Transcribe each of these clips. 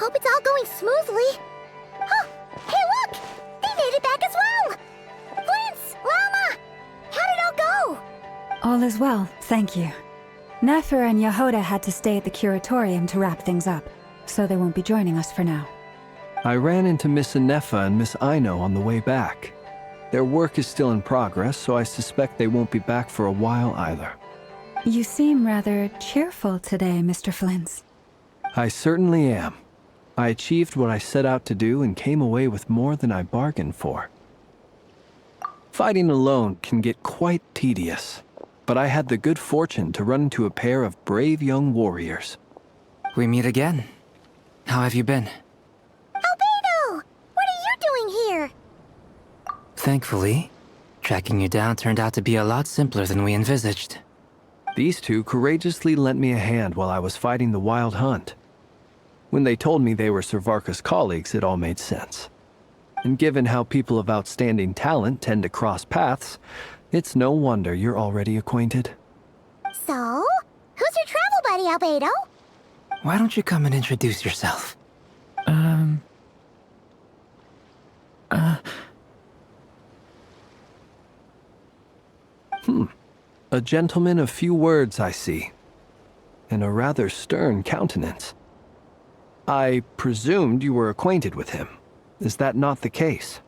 hope it's all going smoothly. Oh, hey look! They made it back as well! Flint's, Llama! How did it all go? All is well, thank you. Nefer and Yehuda had to stay at the curatorium to wrap things up, so they won't be joining us for now. I ran into Miss Anefa and Miss Aino on the way back. Their work is still in progress, so I suspect they won't be back for a while either. You seem rather cheerful today, Mr. Flint's. I certainly am. I achieved what I set out to do and came away with more than I bargained for. Fighting alone can get quite tedious, but I had the good fortune to run into a pair of brave young warriors. We meet again. How have you been? Albedo! What are you doing here? Thankfully, tracking you down turned out to be a lot simpler than we envisaged. These two courageously lent me a hand while I was fighting the wild hunt. When they told me they were Servarka's colleagues, it all made sense. And given how people of outstanding talent tend to cross paths, it's no wonder you're already acquainted. So, who's your travel buddy, Albedo? Why don't you come and introduce yourself? A gentleman of few words, I see, and a rather stern countenance. I presumed you were acquainted with him. Is that not the case?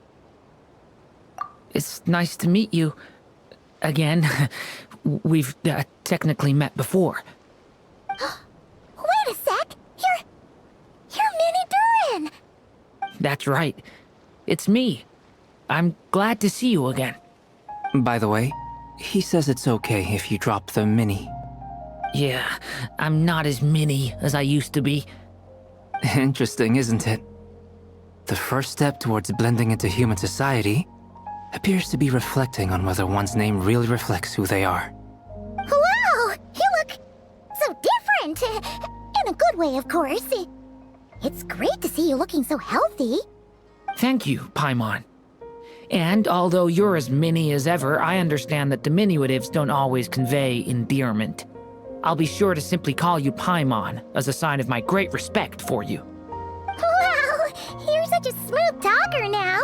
It's nice to meet you. Again. We've technically met before. Wait a sec! You're Minnie Durin! That's right. It's me. I'm glad to see you again. By the way, he says it's okay if you drop the mini. Yeah, I'm not as mini as I used to be. Interesting, isn't it? The first step towards blending into human society appears to be reflecting on whether one's name really reflects who they are. Wow! You look so different! In a good way, of course. It's great to see you looking so healthy. Thank you, Paimon. And although you're as mini as ever, I understand that diminutives don't always convey endearment. I'll be sure to simply call you Paimon as a sign of my great respect for you. Wow! You're such a smooth talker now.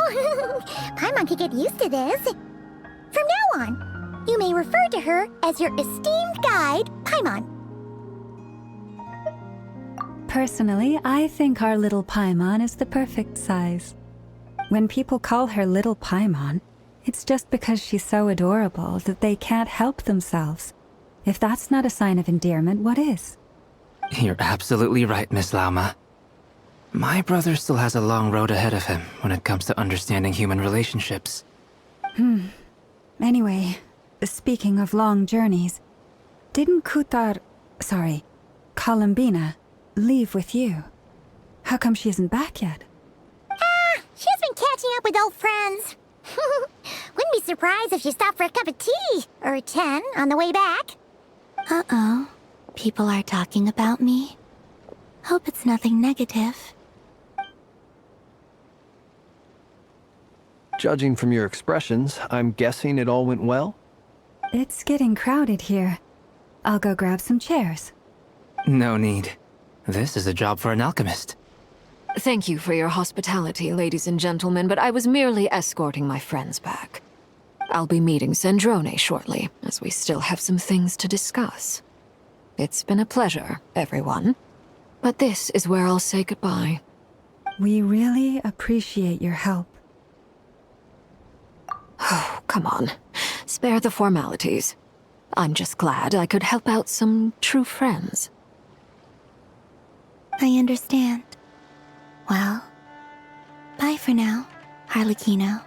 Paimon could get used to this. From now on, you may refer to her as your esteemed guide, Paimon. Personally, I think our little Paimon is the perfect size. When people call her Little Paimon, it's just because she's so adorable that they can't help themselves. If that's not a sign of endearment, what is? You're absolutely right, Miss Lauma. My brother still has a long road ahead of him when it comes to understanding human relationships. Anyway, speaking of long journeys, didn't Columbina, leave with you? How come she isn't back yet? She's been catching up with old friends. Wouldn't be surprised if she stopped for a cup of tea or 10 on the way back. Uh-oh. People are talking about me. Hope it's nothing negative. Judging from your expressions, I'm guessing it all went well? It's getting crowded here. I'll go grab some chairs. No need. This is a job for an alchemist. Thank you for your hospitality, ladies and gentlemen, but I was merely escorting my friends back. I'll be meeting Sandrone shortly, as we still have some things to discuss. It's been a pleasure, everyone. But this is where I'll say goodbye. We really appreciate your help. Oh, come on. Spare the formalities. I'm just glad I could help out some true friends. I understand. Well, bye for now, Harlequino.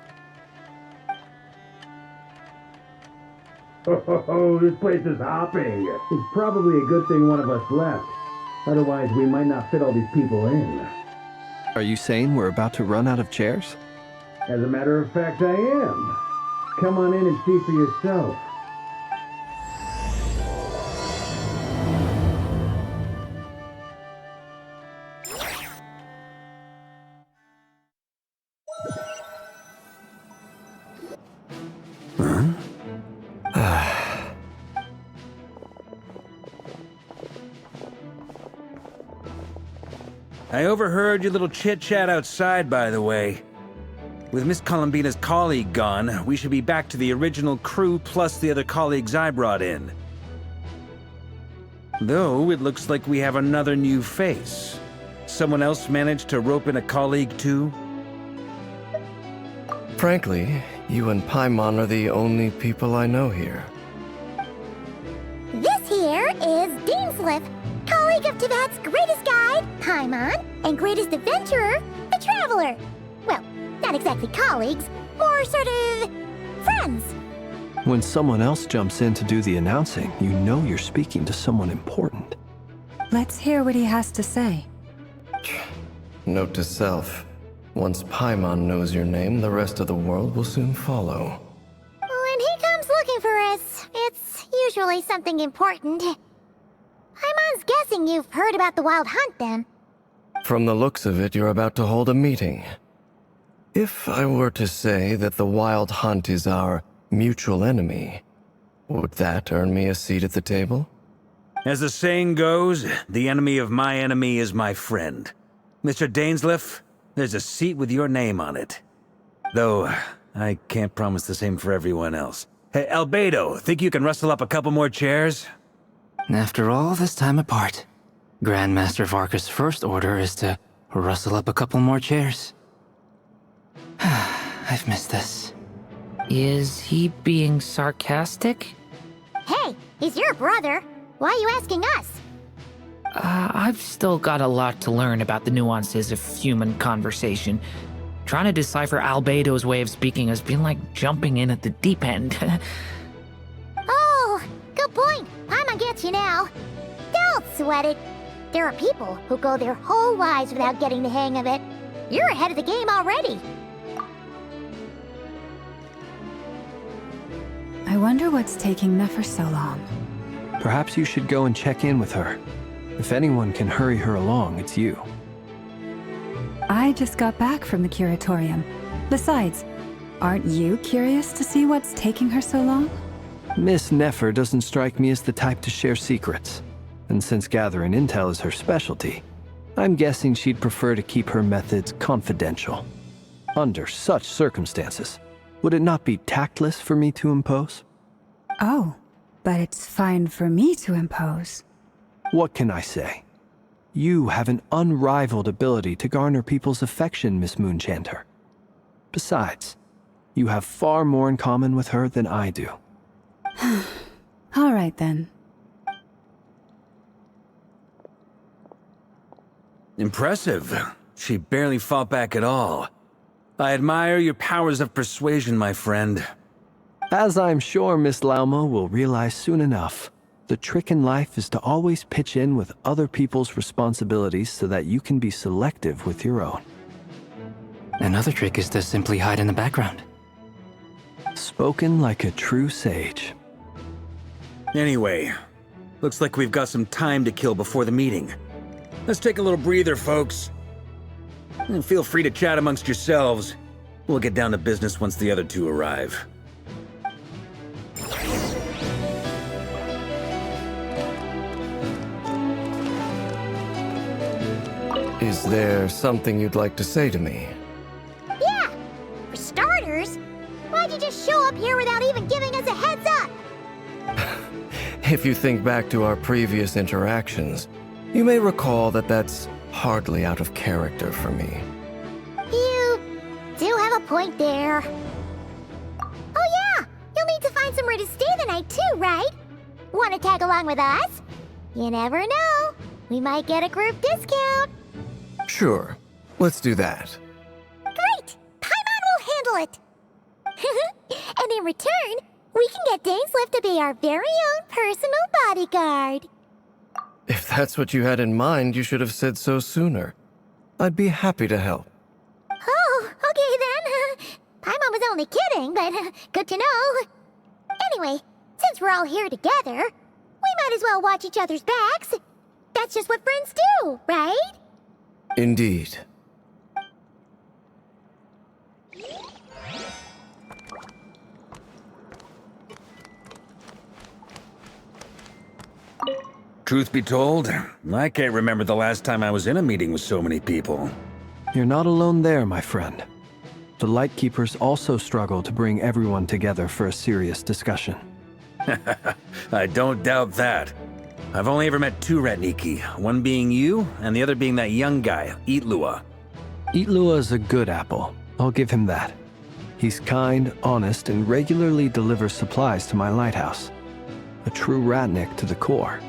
Oh, this place is hopping. It's probably a good thing one of us left. Otherwise, we might not fit all these people in. Are you saying we're about to run out of chairs? As a matter of fact, I am. Come on in and see for yourself. I overheard your little chit-chat outside, by the way. With Miss Columbina's colleague gone, we should be back to the original crew plus the other colleagues I brought in. Though, it looks like we have another new face. Someone else managed to rope in a colleague too? Frankly, you and Paimon are the only people I know here. This here is Deansliff, colleague of Tibet's greatest guide, Paimon, and greatest adventurer, the Traveler. Well, not exactly colleagues, more sort of friends. When someone else jumps in to do the announcing, you know you're speaking to someone important. Let's hear what he has to say. Note to self. Once Paimon knows your name, the rest of the world will soon follow. When he comes looking for us, it's usually something important. Paimon's guessing you've heard about the Wild Hunt, then. From the looks of it, you're about to hold a meeting. If I were to say that the Wild Hunt is our mutual enemy, would that earn me a seat at the table? As the saying goes, the enemy of my enemy is my friend. Mr. Dainsliff, there's a seat with your name on it. Though, I can't promise the same for everyone else. Hey, Albedo, think you can rustle up a couple more chairs? After all this time apart, Grandmaster Varka's first order is to rustle up a couple more chairs. I've missed this. Is he being sarcastic? Hey, he's your brother. Why are you asking us? I've still got a lot to learn about the nuances of human conversation. Trying to decipher Albedo's way of speaking has been like jumping in at the deep end. Oh, good point. Paimon gets you now. Don't sweat it. There are people who go their whole lives without getting the hang of it. You're ahead of the game already. I wonder what's taking Nefer so long. Perhaps you should go and check in with her. If anyone can hurry her along, it's you. I just got back from the curatorium. Besides, aren't you curious to see what's taking her so long? Miss Nefer doesn't strike me as the type to share secrets. And since gathering intel is her specialty, I'm guessing she'd prefer to keep her methods confidential. Under such circumstances, would it not be tactless for me to impose? Oh, but it's fine for me to impose. What can I say? You have an unrivaled ability to garner people's affection, Miss Moonchanter. Besides, you have far more in common with her than I do. All right then. Impressive. She barely fought back at all. I admire your powers of persuasion, my friend. As I'm sure Miss Lauma will realize soon enough, the trick in life is to always pitch in with other people's responsibilities so that you can be selective with your own. Another trick is to simply hide in the background. Spoken like a true sage. Anyway, looks like we've got some time to kill before the meeting. Let's take a little breather, folks. And feel free to chat amongst yourselves. We'll get down to business once the other two arrive. Is there something you'd like to say to me? Yeah, for starters, why'd you just show up here without even giving us a heads up? If you think back to our previous interactions, you may recall that that's hardly out of character for me. You do have a point there. Oh yeah, you'll need to find somewhere to stay the night too, right? Want to tag along with us? You never know. We might get a group discount. Sure, let's do that. Great! Paimon will handle it! And in return, we can get Dainsliff to be our very own personal bodyguard. If that's what you had in mind, you should have said so sooner. I'd be happy to help. Oh, okay then. Paimon was only kidding, but good to know. Anyway, since we're all here together, we might as well watch each other's backs. That's just what friends do, right? Indeed. Truth be told, I can't remember the last time I was in a meeting with so many people. You're not alone there, my friend. The Lightkeepers also struggle to bring everyone together for a serious discussion. I don't doubt that. I've only ever met two Ratniki, one being you, and the other being that young guy, Itlua. Itlua is a good apple. I'll give him that. He's kind, honest, and regularly delivers supplies to my lighthouse. A true Ratnik to the core.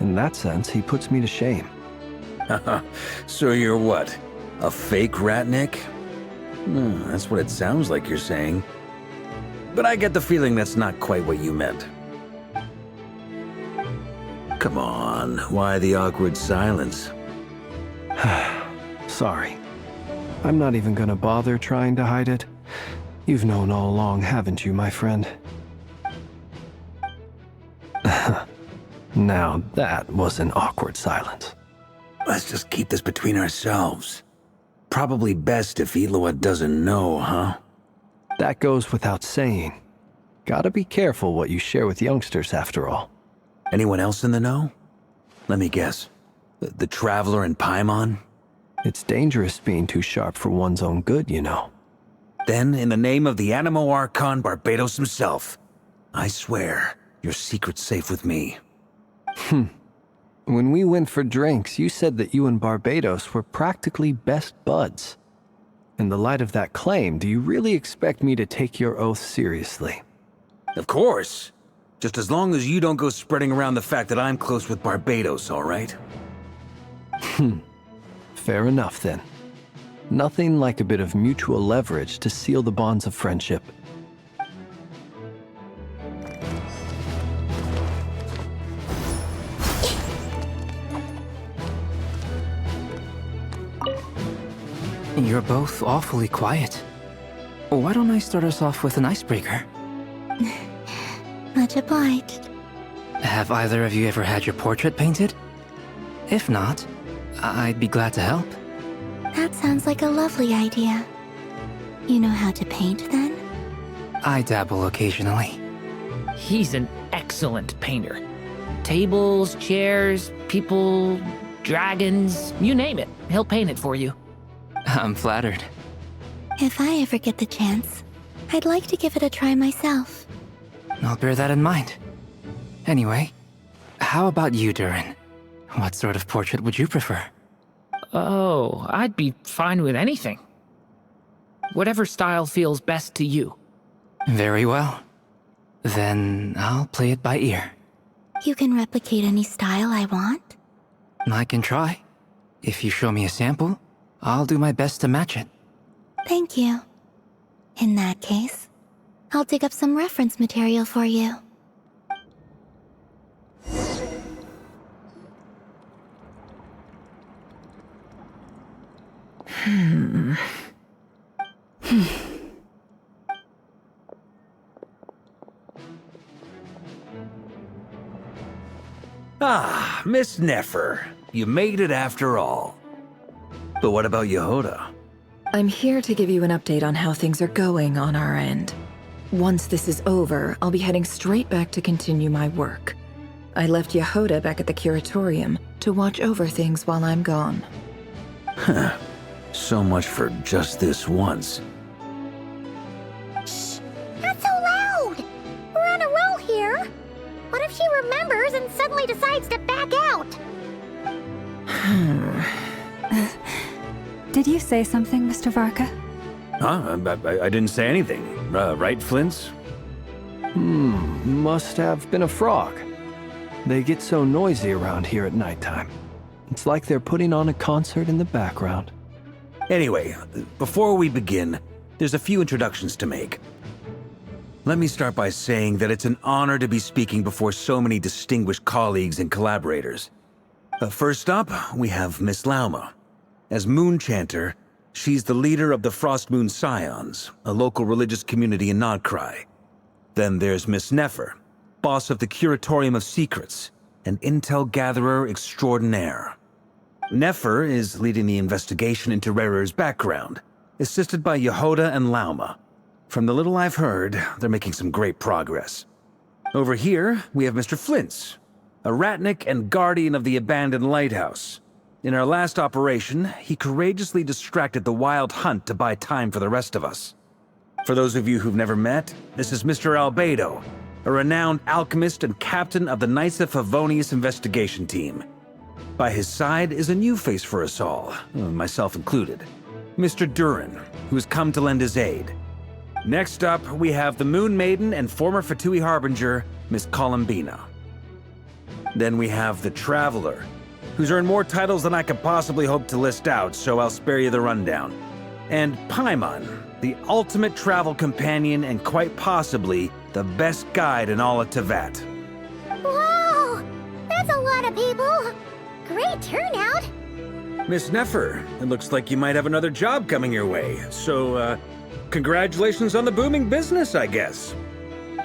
In that sense, he puts me to shame. So you're what? A fake Ratnik? That's what it sounds like you're saying. But I get the feeling that's not quite what you meant. Come on, why the awkward silence? Sorry. I'm not even gonna bother trying to hide it. You've known all along, haven't you, my friend? Now that was an awkward silence. Let's just keep this between ourselves. Probably best if Itlua doesn't know, huh? That goes without saying. Gotta be careful what you share with youngsters, after all. Anyone else in the know? Let me guess. The Traveler and Paimon? It's dangerous being too sharp for one's own good, you know. Then, in the name of the Animo Archon Barbados himself, I swear, your secret's safe with me. When we went for drinks, you said that you and Barbados were practically best buds. In the light of that claim, do you really expect me to take your oath seriously? Of course. Just as long as you don't go spreading around the fact that I'm close with Barbados, all right? Fair enough, then. Nothing like a bit of mutual leverage to seal the bonds of friendship. You're both awfully quiet. Why don't I start us off with an icebreaker? Much obliged. Have either of you ever had your portrait painted? If not, I'd be glad to help. That sounds like a lovely idea. You know how to paint, then? I dabble occasionally. He's an excellent painter. Tables, chairs, people, dragons, you name it. He'll paint it for you. I'm flattered. If I ever get the chance, I'd like to give it a try myself. I'll bear that in mind. Anyway, how about you, Durin? What sort of portrait would you prefer? Oh, I'd be fine with anything. Whatever style feels best to you. Very well. Then I'll play it by ear. You can replicate any style I want? I can try. If you show me a sample, I'll do my best to match it. Thank you. In that case, I'll dig up some reference material for you. Ah, Miss Nefer. You made it after all. But what about Yehoda? I'm here to give you an update on how things are going on our end. Once this is over, I'll be heading straight back to continue my work. I left Yehoda back at the curatorium to watch over things while I'm gone. Huh. So much for just this once. Shh! Not so loud! We're on a roll here! What if she remembers and suddenly decides to back out? Did you say something, Mr. Varka? Huh? I didn't say anything. Right, Flints? Must have been a frog. They get so noisy around here at nighttime. It's like they're putting on a concert in the background. Anyway, before we begin, there's a few introductions to make. Let me start by saying that it's an honor to be speaking before so many distinguished colleagues and collaborators. First up, we have Miss Lauma. As Moon Chanter, she's the leader of the Frost Moon Scions, a local religious community in Nodcry. Then there's Miss Nefer, boss of the Curatorium of Secrets, an intel gatherer extraordinaire. Nefer is leading the investigation into Rerer's background, assisted by Yehoda and Lauma. From the little I've heard, they're making some great progress. Over here, we have Mr. Flints, a ratnik and guardian of the abandoned lighthouse. In our last operation, he courageously distracted the Wild Hunt to buy time for the rest of us. For those of you who've never met, this is Mr. Albedo, a renowned alchemist and captain of the Knights of Favonius investigation team. By his side is a new face for us all, myself included, Mr. Durin, who's come to lend his aid. Next up, we have the Moon Maiden and former Fatui Harbinger, Miss Columbina. Then we have the Traveler, who's earned more titles than I could possibly hope to list out, so I'll spare you the rundown. And Paimon, the ultimate travel companion and quite possibly the best guide in all of Tevat. Whoa! That's a lot of people! Great turnout! Miss Nefer, it looks like you might have another job coming your way, so, congratulations on the booming business, I guess.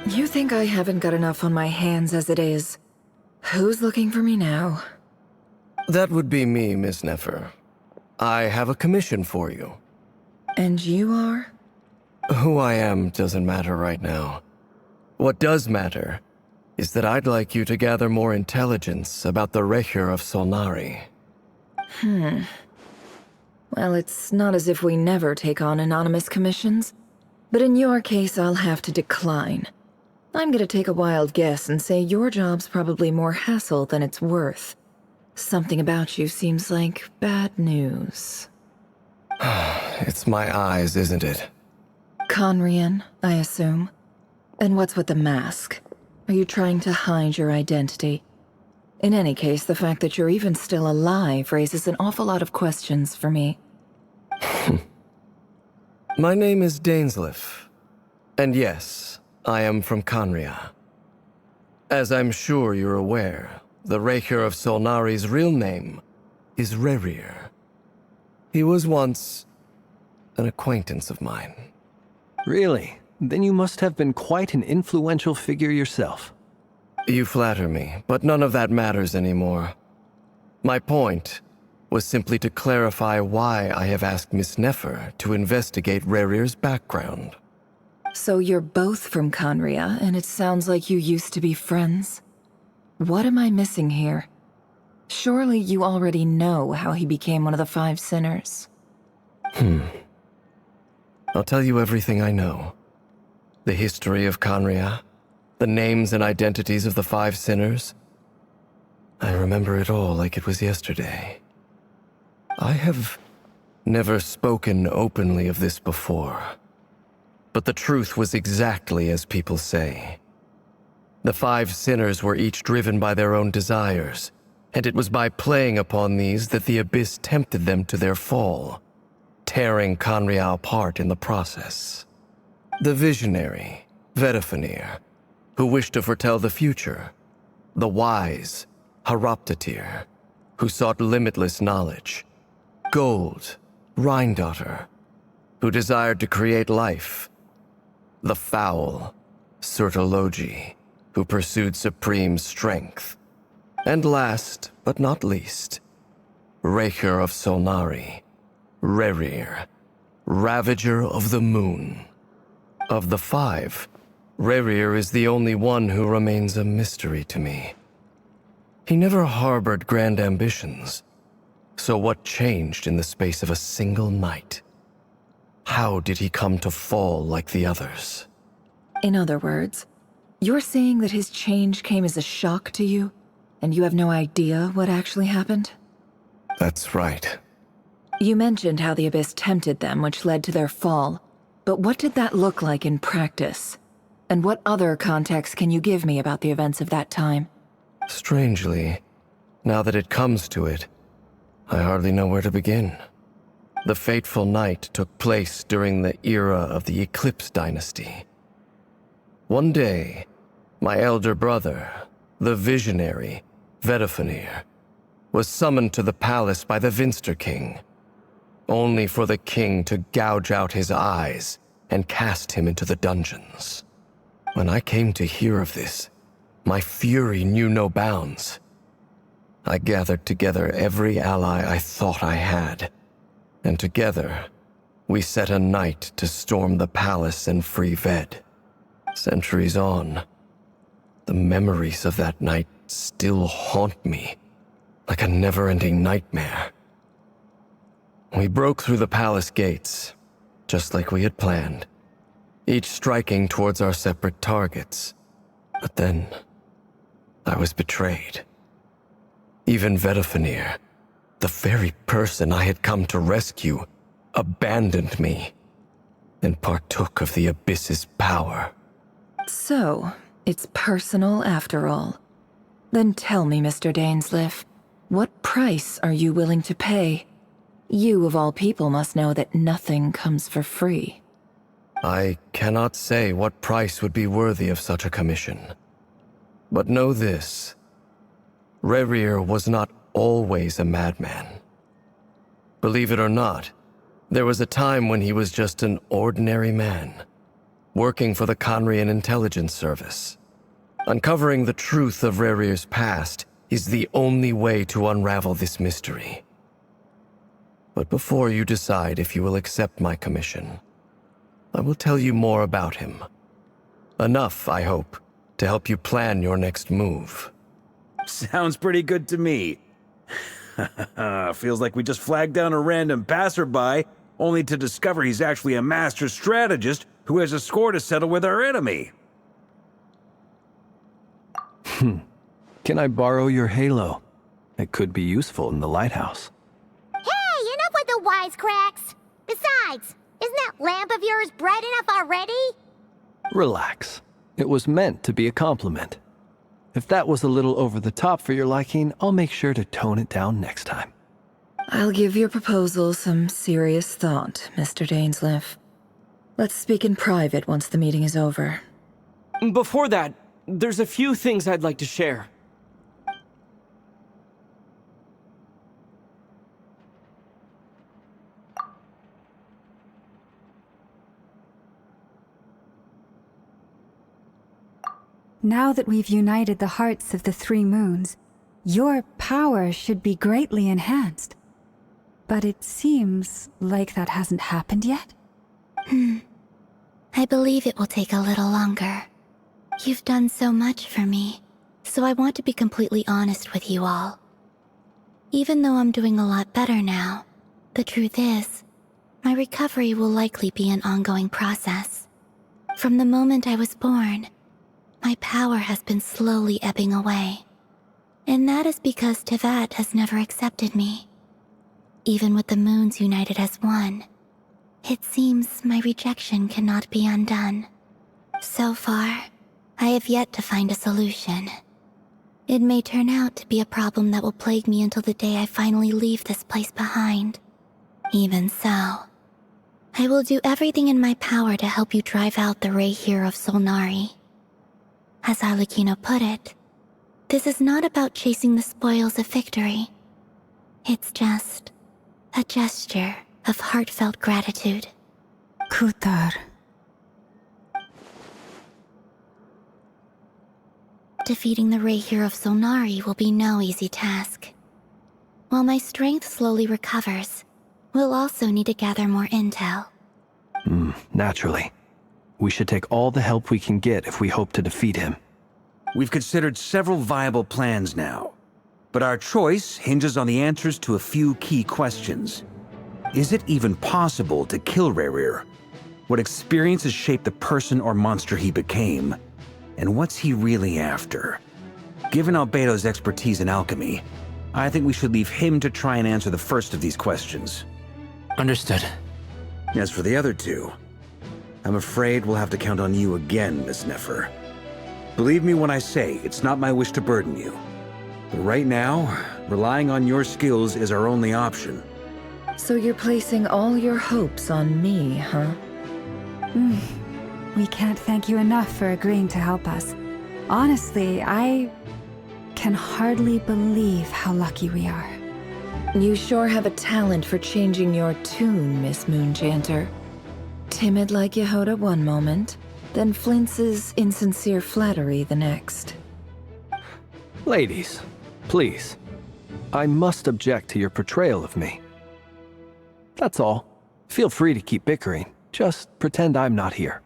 You think I haven't got enough on my hands as it is? Who's looking for me now? That would be me, Miss Nefer. I have a commission for you. And you are? Who I am doesn't matter right now. What does matter is that I'd like you to gather more intelligence about the Recher of Solnari. Well, it's not as if we never take on anonymous commissions. But in your case, I'll have to decline. I'm gonna take a wild guess and say your job's probably more hassle than it's worth. Something about you seems like bad news. It's my eyes, isn't it? Conrian, I assume. And what's with the mask? Are you trying to hide your identity? In any case, the fact that you're even still alive raises an awful lot of questions for me. My name is Dainsleif. And yes, I am from Conria. As I'm sure you're aware, the Recher of Solnari's real name is Rerir. He was once an acquaintance of mine. Really? Then you must have been quite an influential figure yourself. You flatter me, but none of that matters anymore. My point was simply to clarify why I have asked Miss Nefer to investigate Rerir's background. So you're both from Conria, and it sounds like you used to be friends? What am I missing here? Surely you already know how he became one of the Five Sinners. I'll tell you everything I know. The history of Conria, the names and identities of the Five Sinners. I remember it all like it was yesterday. I have never spoken openly of this before, but the truth was exactly as people say. The Five Sinners were each driven by their own desires, and it was by playing upon these that the Abyss tempted them to their fall, tearing Conria apart in the process. The visionary, Vedifenir, who wished to foretell the future. The wise, Haroptatir, who sought limitless knowledge. Gold, Rheindotter, who desired to create life. The foul, Surtologi, who pursued supreme strength. And last, but not least, Recher of Solnari, Rerir, Ravager of the Moon. Of the five, Rerir is the only one who remains a mystery to me. He never harbored grand ambitions, so what changed in the space of a single night? How did he come to fall like the others? In other words, you're saying that his change came as a shock to you, and you have no idea what actually happened? That's right. You mentioned how the Abyss tempted them, which led to their fall. But what did that look like in practice? And what other context can you give me about the events of that time? Strangely, now that it comes to it, I hardly know where to begin. The fateful night took place during the era of the Eclipse Dynasty. One day, my elder brother, the visionary, Vedifenir, was summoned to the palace by the Vinster King, only for the king to gouge out his eyes and cast him into the dungeons. When I came to hear of this, my fury knew no bounds. I gathered together every ally I thought I had, and together, we set a night to storm the palace and free Ved. Centuries on, the memories of that night still haunt me like a never-ending nightmare. We broke through the palace gates, just like we had planned, each striking towards our separate targets. But then, I was betrayed. Even Vedafenir, the very person I had come to rescue, abandoned me and partook of the Abyss's power. So, it's personal after all. Then tell me, Mr. Dainsleif, what price are you willing to pay? You, of all people, must know that nothing comes for free. I cannot say what price would be worthy of such a commission. But know this. Rerir was not always a madman. Believe it or not, there was a time when he was just an ordinary man, working for the Conrian Intelligence Service. Uncovering the truth of Rerir's past is the only way to unravel this mystery. But before you decide if you will accept my commission, I will tell you more about him. Enough, I hope, to help you plan your next move. Sounds pretty good to me. Feels like we just flagged down a random passerby, only to discover he's actually a master strategist who has a score to settle with our enemy. Can I borrow your halo? It could be useful in the lighthouse. Hey, enough with the wisecracks! Besides, isn't that lamp of yours bright enough already? Relax. It was meant to be a compliment. If that was a little over the top for your liking, I'll make sure to tone it down next time. I'll give your proposal some serious thought, Mr. Dainsleif. Let's speak in private once the meeting is over. Before that, there's a few things I'd like to share. Now that we've united the hearts of the three moons, your power should be greatly enhanced. But it seems like that hasn't happened yet. I believe it will take a little longer. You've done so much for me, so I want to be completely honest with you all. Even though I'm doing a lot better now, the truth is, my recovery will likely be an ongoing process. From the moment I was born, my power has been slowly ebbing away. And that is because Tevat has never accepted me. Even with the moons united as one, it seems my rejection cannot be undone. So far, I have yet to find a solution. It may turn out to be a problem that will plague me until the day I finally leave this place behind. Even so, I will do everything in my power to help you drive out the Ray here of Solnari. As Arlecchino put it, this is not about chasing the spoils of victory. It's just a gesture of heartfelt gratitude. Kutar. Defeating the Ray here of Solnari will be no easy task. While my strength slowly recovers, we'll also need to gather more intel. Naturally. We should take all the help we can get if we hope to defeat him. We've considered several viable plans now, but our choice hinges on the answers to a few key questions. Is it even possible to kill Rerir? What experiences shaped the person or monster he became? And what's he really after? Given Albedo's expertise in alchemy, I think we should leave him to try and answer the first of these questions. Understood. As for the other two, I'm afraid we'll have to count on you again, Miss Nefer. Believe me when I say it's not my wish to burden you. But right now, relying on your skills is our only option. So you're placing all your hopes on me, huh? We can't thank you enough for agreeing to help us. Honestly, I can hardly believe how lucky we are. You sure have a talent for changing your tune, Miss Moonchanter. Timid like Yehoda one moment, then flinches insincere flattery the next. Ladies, please. I must object to your portrayal of me. That's all. Feel free to keep bickering. Just pretend I'm not here.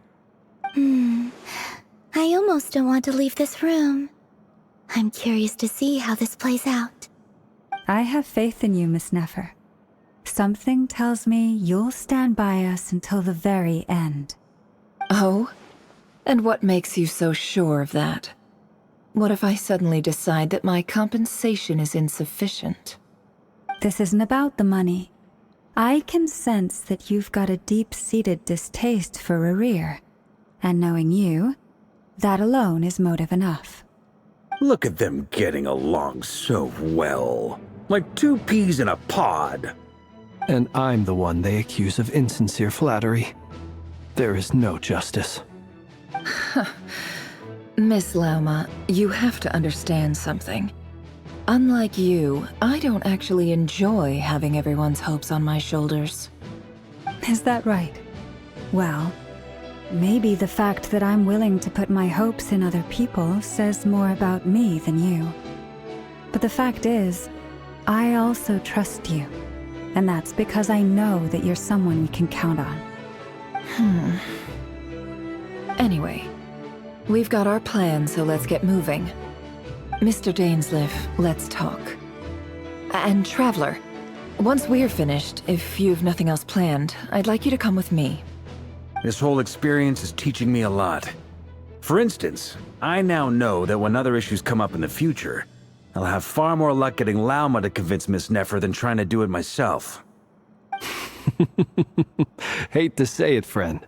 I almost don't want to leave this room. I'm curious to see how this plays out. I have faith in you, Miss Nefer. Something tells me you'll stand by us until the very end. Oh? And what makes you so sure of that? What if I suddenly decide that my compensation is insufficient? This isn't about the money. I can sense that you've got a deep-seated distaste for Rerir. And knowing you, that alone is motive enough. Look at them getting along so well. Like two peas in a pod. And I'm the one they accuse of insincere flattery. There is no justice. Miss Lauma, you have to understand something. Unlike you, I don't actually enjoy having everyone's hopes on my shoulders. Is that right? Well, maybe the fact that I'm willing to put my hopes in other people says more about me than you. But the fact is, I also trust you. And that's because I know that you're someone we can count on. Anyway, we've got our plan, so let's get moving. Mr. Dainsleif, let's talk. And Traveler, once we're finished, if you've nothing else planned, I'd like you to come with me. This whole experience is teaching me a lot. For instance, I now know that when other issues come up in the future, I'll have far more luck getting Lauma to convince Miss Nefer than trying to do it myself. Hate to say it, friend,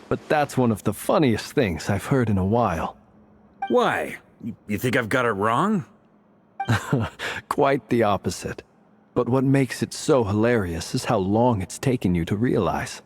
but that's one of the funniest things I've heard in a while. Why? You think I've got it wrong? Quite the opposite. But what makes it so hilarious is how long it's taken you to realize.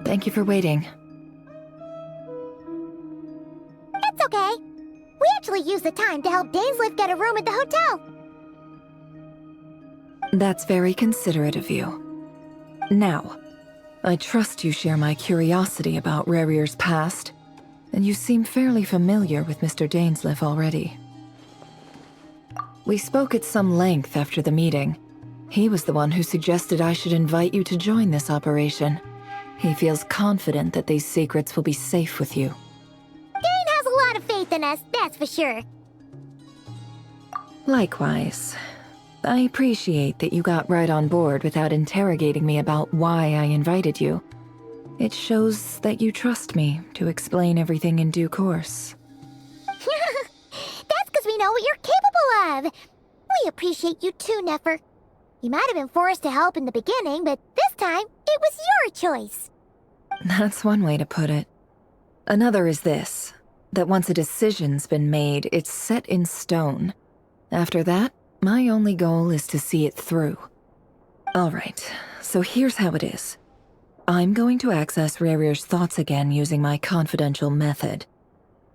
Thank you for waiting. It's okay. We actually used the time to help Dainsleif get a room at the hotel. That's very considerate of you. Now, I trust you share my curiosity about Rerir's past, and you seem fairly familiar with Mr. Dainsleif already. We spoke at some length after the meeting. He was the one who suggested I should invite you to join this operation. He feels confident that these secrets will be safe with you. Dane has a lot of faith in us, that's for sure. Likewise. I appreciate that you got right on board without interrogating me about why I invited you. It shows that you trust me to explain everything in due course. That's because we know what you're capable of. We appreciate you too, Nefer. You might have been forced to help in the beginning, but this time, it was your choice. That's one way to put it. Another is this, that once a decision's been made, it's set in stone. After that, my only goal is to see it through. Alright, so here's how it is. I'm going to access Rerir's thoughts again using my confidential method.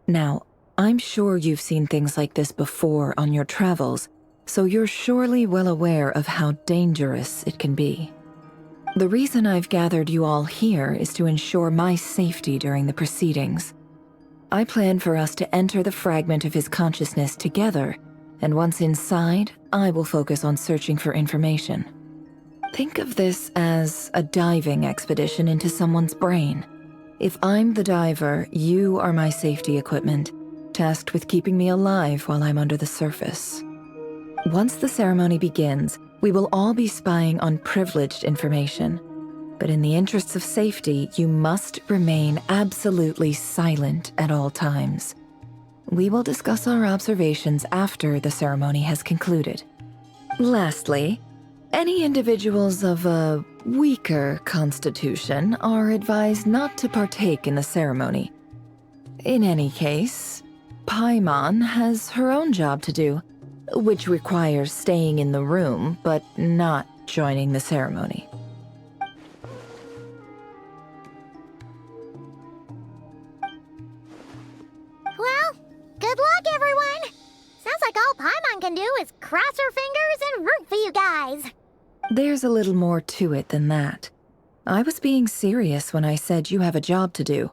Now, I'm sure you've seen things like this before on your travels, so you're surely well aware of how dangerous it can be. The reason I've gathered you all here is to ensure my safety during the proceedings. I plan for us to enter the fragment of his consciousness together, and once inside, I will focus on searching for information. Think of this as a diving expedition into someone's brain. If I'm the diver, you are my safety equipment, tasked with keeping me alive while I'm under the surface. Once the ceremony begins, we will all be spying on privileged information. But in the interests of safety, you must remain absolutely silent at all times. We will discuss our observations after the ceremony has concluded. Lastly, any individuals of a weaker constitution are advised not to partake in the ceremony. In any case, Paimon has her own job to do, which requires staying in the room but not joining the ceremony. Well, good luck, everyone! Sounds like all Paimon can do is cross her fingers and root for you guys. There's a little more to it than that. I was being serious when I said you have a job to do.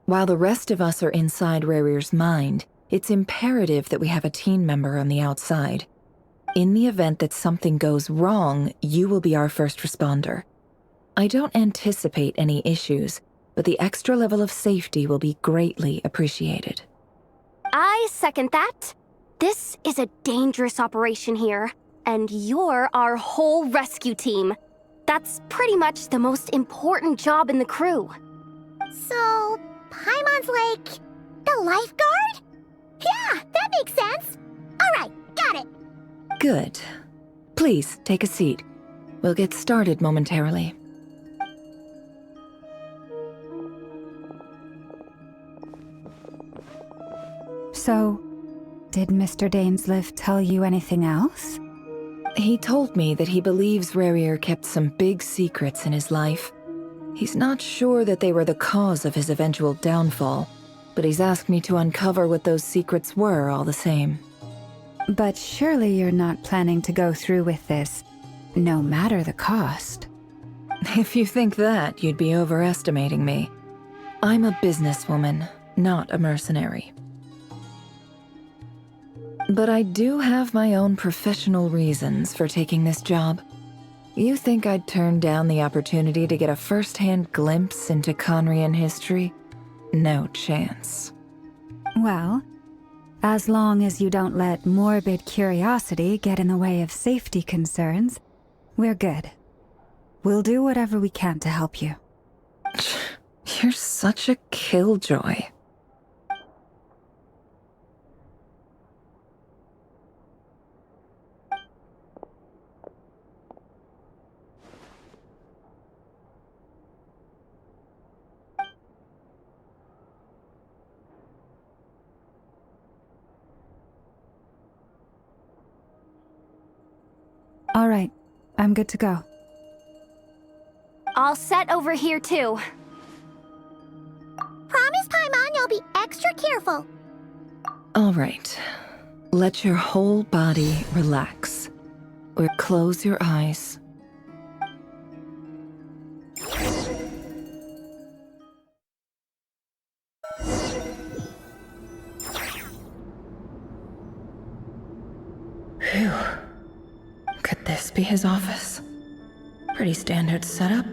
While the rest of us are inside Rarir's mind, it's imperative that we have a team member on the outside. In the event that something goes wrong, you will be our first responder. I don't anticipate any issues, but the extra level of safety will be greatly appreciated. I second that. This is a dangerous operation here, and you're our whole rescue team. That's pretty much the most important job in the crew. So, Paimon's like the lifeguard? Yeah, that makes sense. Alright, got it. Good. Please, take a seat. We'll get started momentarily. So, did Mr. Dainsleif tell you anything else? He told me that he believes Rarir kept some big secrets in his life. He's not sure that they were the cause of his eventual downfall, but he's asked me to uncover what those secrets were all the same. But surely you're not planning to go through with this, no matter the cost. If you think that, you'd be overestimating me. I'm a businesswoman, not a mercenary. But I do have my own professional reasons for taking this job. You think I'd turn down the opportunity to get a first-hand glimpse into Conrian history? No chance. Well, as long as you don't let morbid curiosity get in the way of safety concerns, we're good. We'll do whatever we can to help you. You're such a killjoy. All right, I'm good to go. All set over here, too. Promise, Paimon, you'll be extra careful. All right. Let your whole body relax. Or close your eyes. Phew. Could this be his office? Pretty standard setup.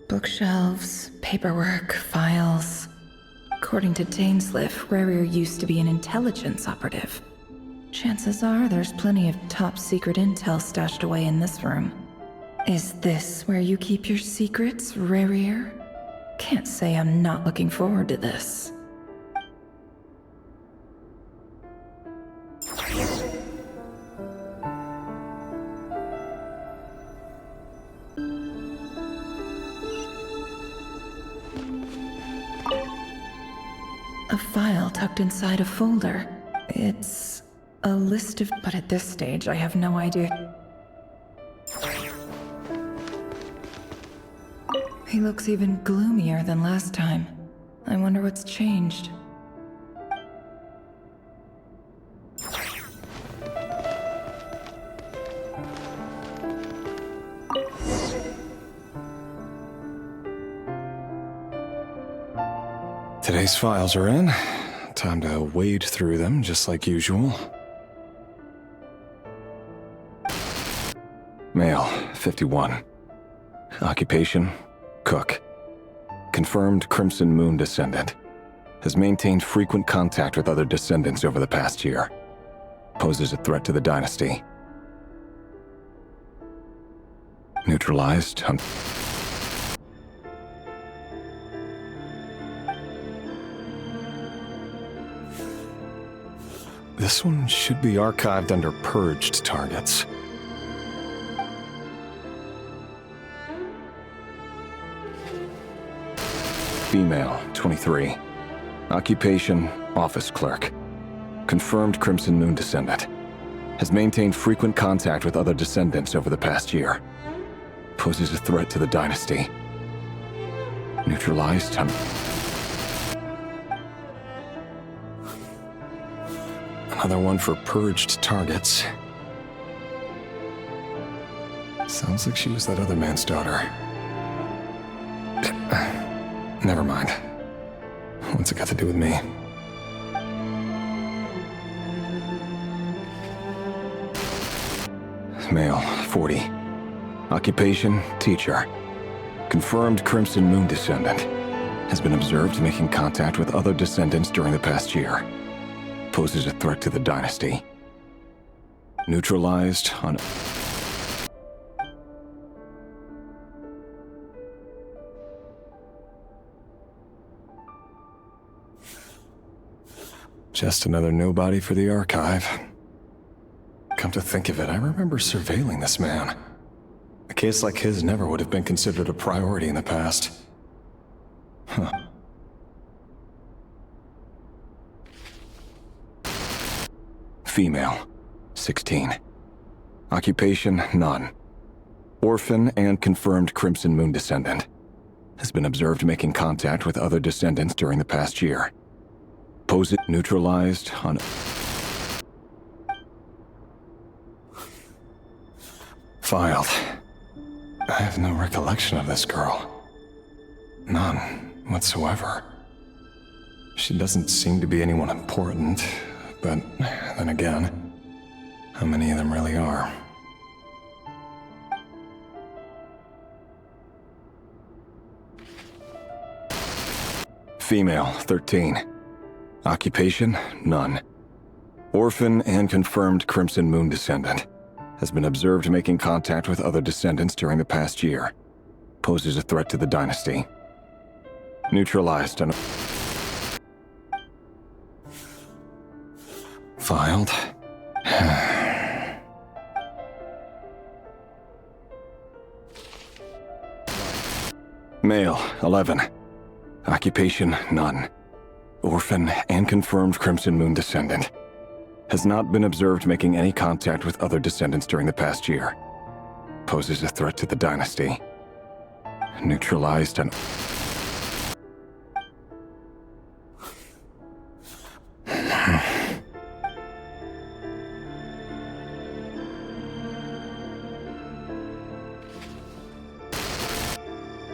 Bookshelves, paperwork, files. According to Dainsleif, Rarir used to be an intelligence operative. Chances are there's plenty of top-secret intel stashed away in this room. Is this where you keep your secrets, Rarir? Can't say I'm not looking forward to this. A file tucked inside a folder. It's a list of... But at this stage, I have no idea. He looks even gloomier than last time. I wonder what's changed. Today's files are in. Time to wade through them, just like usual. Male, 51. Occupation, cook. Confirmed Crimson Moon descendant. Has maintained frequent contact with other descendants over the past year. Poses a threat to the dynasty. Neutralized. This one should be archived under purged targets. Female, 23. Occupation, office clerk. Confirmed Crimson Moon descendant. Has maintained frequent contact with other descendants over the past year. Poses a threat to the dynasty. Neutralized on... Another one for purged targets. Sounds like she was that other man's daughter. Never mind. What's it got to do with me? Male, 40. Occupation, teacher. Confirmed Crimson Moon descendant. Has been observed making contact with other descendants during the past year. Poses a threat to the dynasty. Neutralized on... Just another nobody for the archive. Come to think of it, I remember surveilling this man. A case like his never would have been considered a priority in the past. Huh. Female, 16. Occupation, none. Orphan and confirmed Crimson Moon descendant. Has been observed making contact with other descendants during the past year. Pose it neutralized on... Filed. I have no recollection of this girl. None whatsoever. She doesn't seem to be anyone important, but then again, how many of them really are? Female, 13. Occupation, none. Orphan and confirmed Crimson Moon descendant. Has been observed making contact with other descendants during the past year. Poses a threat to the dynasty. Neutralized on... Filed. Male, 11. Occupation, none. Orphan and confirmed Crimson Moon descendant. Has not been observed making any contact with other descendants during the past year. Poses a threat to the dynasty. Neutralized on...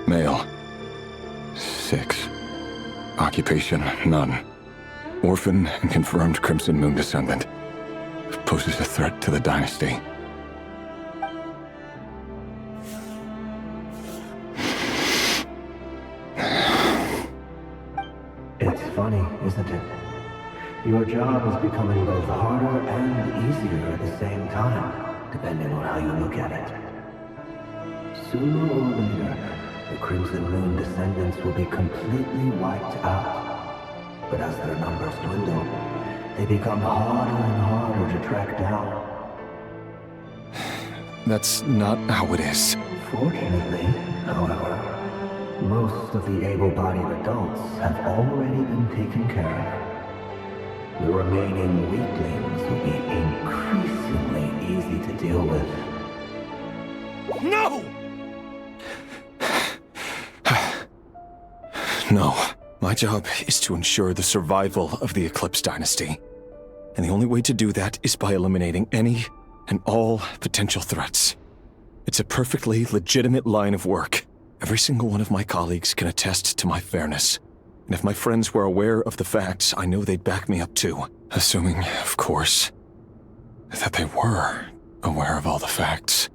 Male. 6. Occupation, none. Orphan and confirmed Crimson Moon descendant. Poses a threat to the dynasty. It's funny, isn't it? Your job is becoming both harder and easier at the same time, depending on how you look at it. Sooner or later, the Crimson Moon descendants will be completely wiped out. But as their numbers dwindle, they become harder and harder to track down. That's not how it is. Fortunately, however, most of the able-bodied adults have already been taken care of. The remaining weaklings will be increasingly easy to deal with. No! No. My job is to ensure the survival of the Eclipse Dynasty. And the only way to do that is by eliminating any and all potential threats. It's a perfectly legitimate line of work. Every single one of my colleagues can attest to my fairness. And if my friends were aware of the facts, I know they'd back me up too. Assuming, of course, that they were aware of all the facts.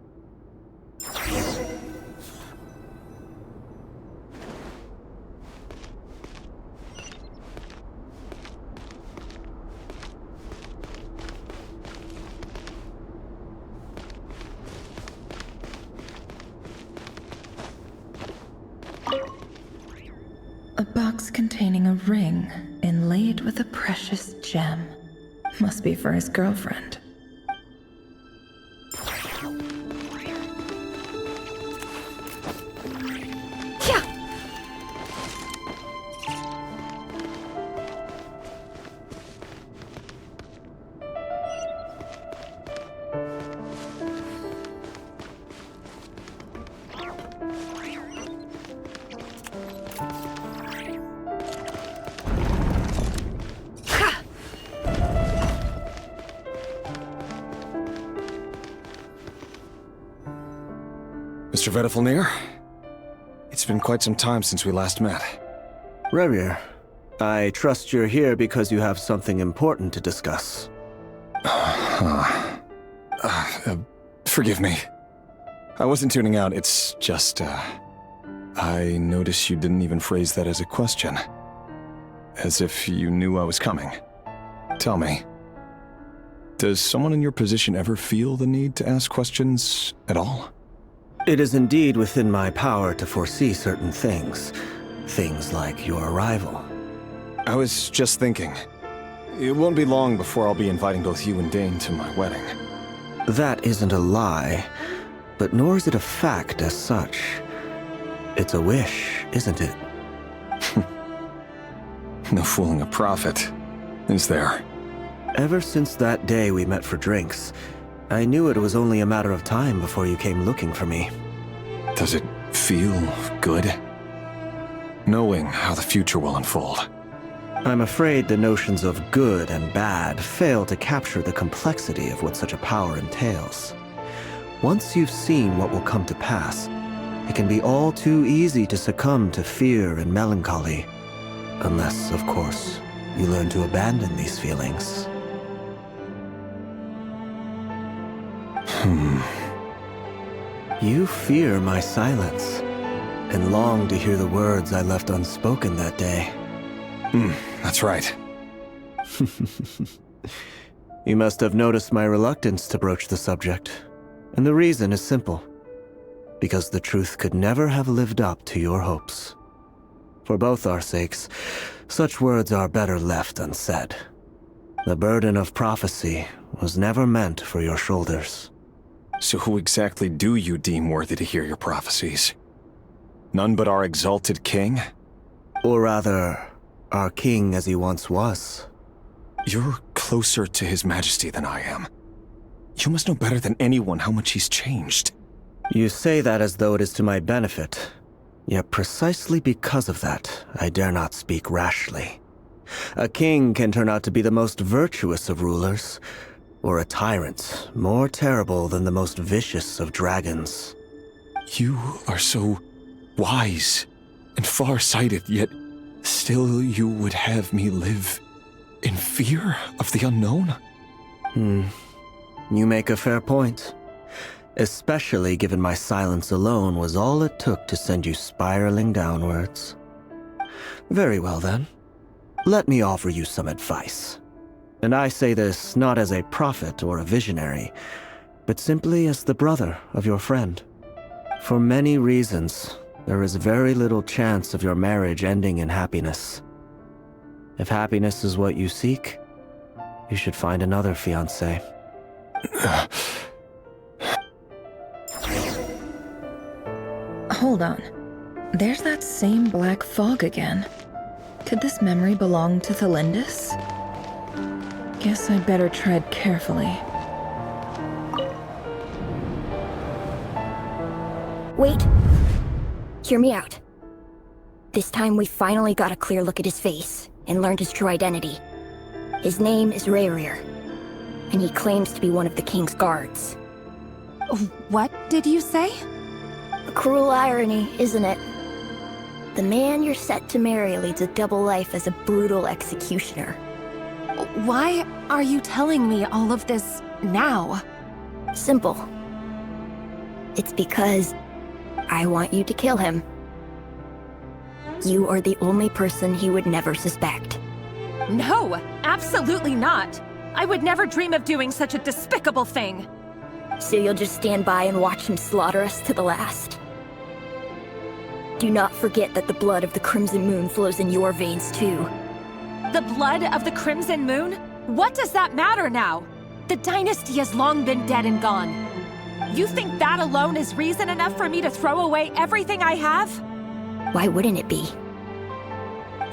A box containing a ring inlaid with a precious gem. Must be for his girlfriend. Mr. Vedifalnir, it's been quite some time since we last met. Rerir, I trust you're here because you have something important to discuss. Forgive me. I wasn't tuning out, it's just, I noticed you didn't even phrase that as a question. As if you knew I was coming. Tell me, does someone in your position ever feel the need to ask questions at all? It is indeed within my power to foresee certain things. Things like your arrival. I was just thinking. It won't be long before I'll be inviting both you and Dane to my wedding. That isn't a lie, but nor is it a fact as such. It's a wish, isn't it? No fooling a prophet, is there? Ever since that day we met for drinks, I knew it was only a matter of time before you came looking for me. Does it feel good? Knowing how the future will unfold. I'm afraid the notions of good and bad fail to capture the complexity of what such a power entails. Once you've seen what will come to pass, it can be all too easy to succumb to fear and melancholy. Unless, of course, you learn to abandon these feelings. You fear my silence, and long to hear the words I left unspoken that day. That's right. You must have noticed my reluctance to broach the subject, and the reason is simple. Because the truth could never have lived up to your hopes. For both our sakes, such words are better left unsaid. The burden of prophecy was never meant for your shoulders. So who exactly do you deem worthy to hear your prophecies? None but our exalted king? Or rather, our king as he once was. You're closer to his majesty than I am. You must know better than anyone how much he's changed. You say that as though it is to my benefit. Yet precisely because of that, I dare not speak rashly. A king can turn out to be the most virtuous of rulers, or a tyrant more terrible than the most vicious of dragons. You are so wise and far-sighted, yet still you would have me live in fear of the unknown? You make a fair point. Especially given my silence alone was all it took to send you spiraling downwards. Very well then. Let me offer you some advice. And I say this not as a prophet or a visionary, but simply as the brother of your friend. For many reasons, there is very little chance of your marriage ending in happiness. If happiness is what you seek, you should find another fiancé. Hold on. There's that same black fog again. Could this memory belong to Thelindis? Guess I'd better tread carefully. Wait. Hear me out. This time we finally got a clear look at his face and learned his true identity. His name is Rerir, and he claims to be one of the king's guards. What did you say? A cruel irony, isn't it? The man you're set to marry leads a double life as a brutal executioner. Why are you telling me all of this now? Simple. It's because I want you to kill him. You are the only person he would never suspect. No, absolutely not. I would never dream of doing such a despicable thing. So you'll just stand by and watch him slaughter us to the last? Do not forget that the blood of the Crimson Moon flows in your veins too. The blood of the Crimson Moon? What does that matter now? The dynasty has long been dead and gone. You think that alone is reason enough for me to throw away everything I have? Why wouldn't it be?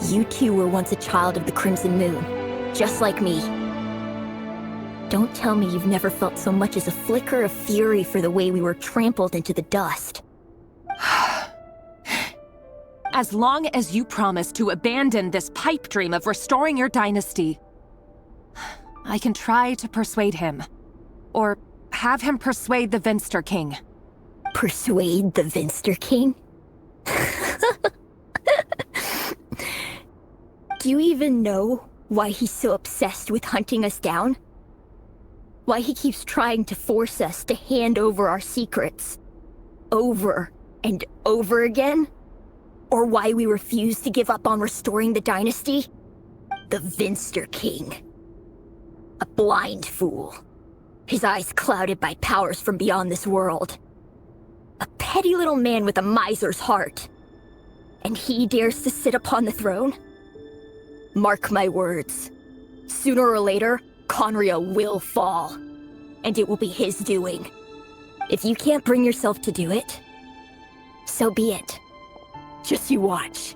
You two were once a child of the Crimson Moon, just like me. Don't tell me you've never felt so much as a flicker of fury for the way we were trampled into the dust. As long as you promise to abandon this pipe dream of restoring your dynasty, I can try to persuade him. Or have him persuade the Venster King. Persuade the Vinster King? Do you even know why he's so obsessed with hunting us down? Why he keeps trying to force us to hand over our secrets over and over again? Or why we refuse to give up on restoring the dynasty? The Vinster King. A blind fool. His eyes clouded by powers from beyond this world. A petty little man with a miser's heart. And he dares to sit upon the throne? Mark my words. Sooner or later, Conria will fall. And it will be his doing. If you can't bring yourself to do it, so be it. Just you watch.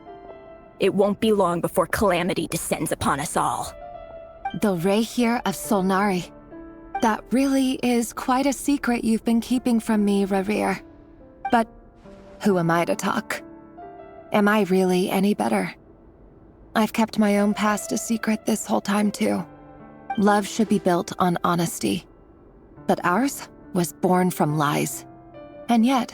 It won't be long before calamity descends upon us all. The Rey here of Solnari. That really is quite a secret you've been keeping from me, Rerir. But who am I to talk? Am I really any better? I've kept my own past a secret this whole time too. Love should be built on honesty. But ours was born from lies. And yet,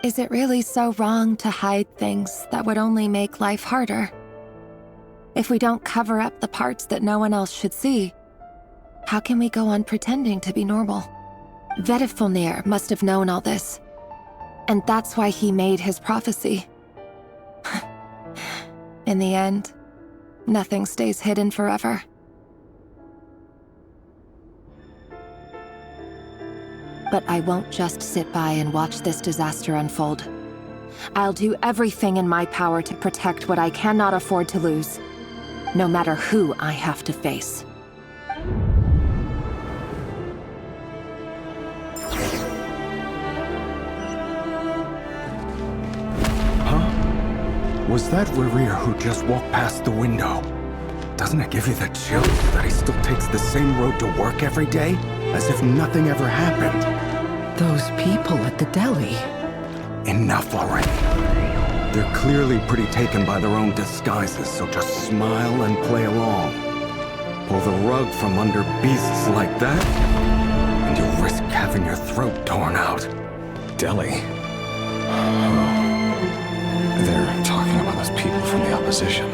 is it really so wrong to hide things that would only make life harder? If we don't cover up the parts that no one else should see, how can we go on pretending to be normal? Vedifulnir must have known all this. And that's why he made his prophecy. In the end, nothing stays hidden forever. But I won't just sit by and watch this disaster unfold. I'll do everything in my power to protect what I cannot afford to lose, no matter who I have to face. Was that Rerir who just walked past the window? Doesn't it give you the chills that he still takes the same road to work every day? As if nothing ever happened. Those people at the deli. Enough already. They're clearly pretty taken by their own disguises, so just smile and play along. Pull the rug from under beasts like that, and you'll risk having your throat torn out. Deli? They're talking about those people from the opposition.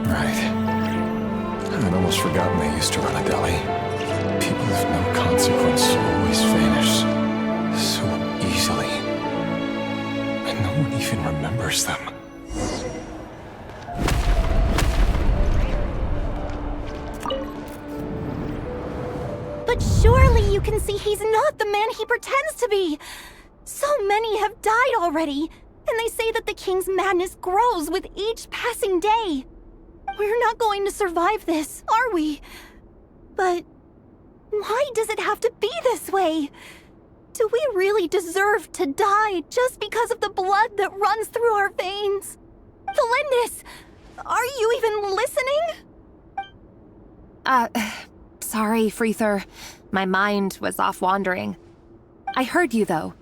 Right. I'd almost forgotten they used to run a deli. People of no consequence always vanish so easily. And no one even remembers them. But surely you can see he's not the man he pretends to be! So many have died already, and they say that the king's madness grows with each passing day. We're not going to survive this, are we? But why does it have to be this way? Do we really deserve to die just because of the blood that runs through our veins? Felindis, are you even listening? Sorry, Freether. My mind was off wandering. I heard you, though.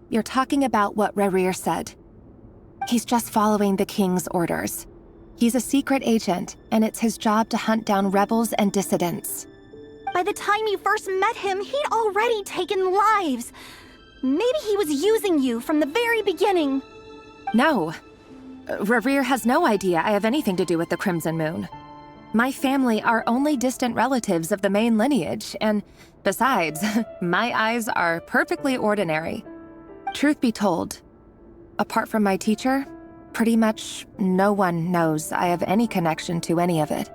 You're talking about what Rerir said. He's just following the king's orders. He's a secret agent, and it's his job to hunt down rebels and dissidents. By the time you first met him, he'd already taken lives. Maybe he was using you from the very beginning. No. Rerir has no idea I have anything to do with the Crimson Moon. My family are only distant relatives of the main lineage, and besides, my eyes are perfectly ordinary. Truth be told, apart from my teacher, pretty much no one knows I have any connection to any of it.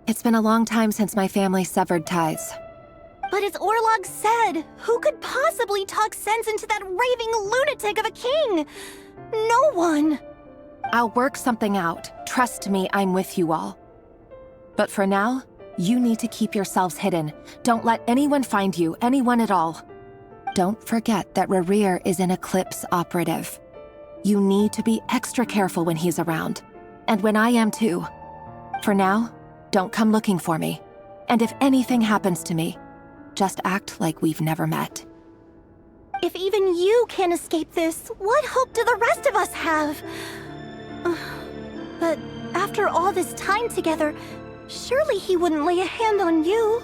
It's been a long time since my family severed ties. But as Orlog said, who could possibly talk sense into that raving lunatic of a king? No one. I'll work something out. Trust me, I'm with you all. But for now, you need to keep yourselves hidden. Don't let anyone find you, anyone at all. Don't forget that Rerir is an Eclipse operative. You need to be extra careful when he's around. And when I am too. For now, don't come looking for me. And if anything happens to me, just act like we've never met. If even you can't escape this, what hope do the rest of us have? But after all this time together, surely he wouldn't lay a hand on you.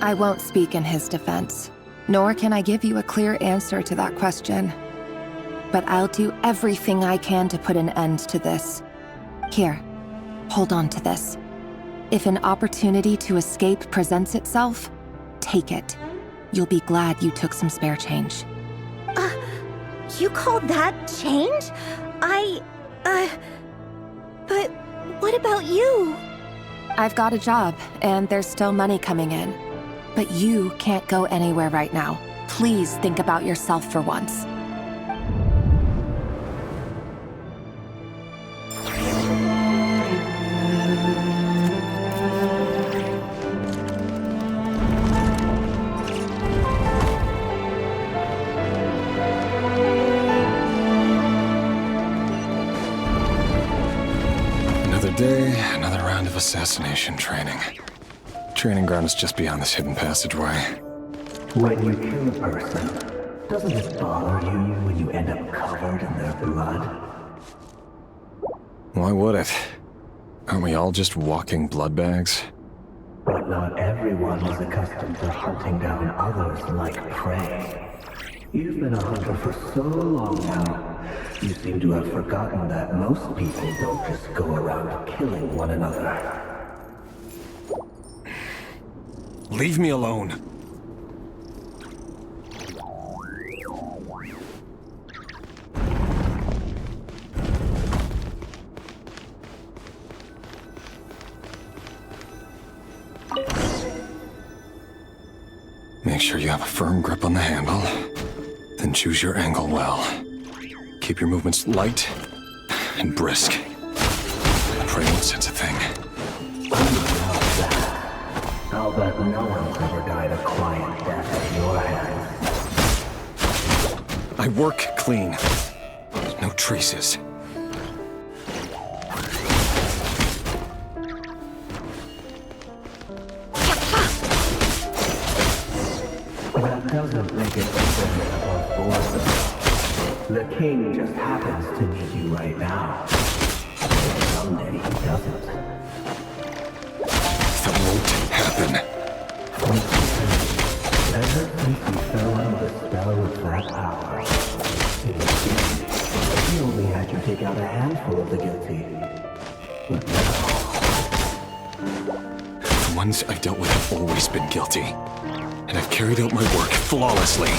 I won't speak in his defense, nor can I give you a clear answer to that question. But I'll do everything I can to put an end to this. Here, hold on to this. If an opportunity to escape presents itself, take it. You'll be glad you took some spare change. You call that change? But what about you? I've got a job, and there's still money coming in. But you can't go anywhere right now. Please think about yourself for once. Another day, another round of assassination training. Training ground is just beyond this hidden passageway. When you kill a person, doesn't it bother you when you end up covered in their blood? Why would it? Aren't we all just walking blood bags? But not everyone is accustomed to hunting down others like prey. You've been a hunter for so long now, you seem to have forgotten that most people don't just go around killing one another. Leave me alone. Make sure you have a firm grip on the handle, then choose your angle well. Keep your movements light and brisk. Pray won't sense a thing. I'll bet no one's ever died a quiet death at your hands. I work clean. No traces. That doesn't make it different or boring. The king just happens to need you right now. Someday he doesn't. That won't happen. Ever since you fell under the spell of that power, he only had you take out a handful of the guilty. But now... The ones I've dealt with have always been guilty. And I've carried out my work flawlessly.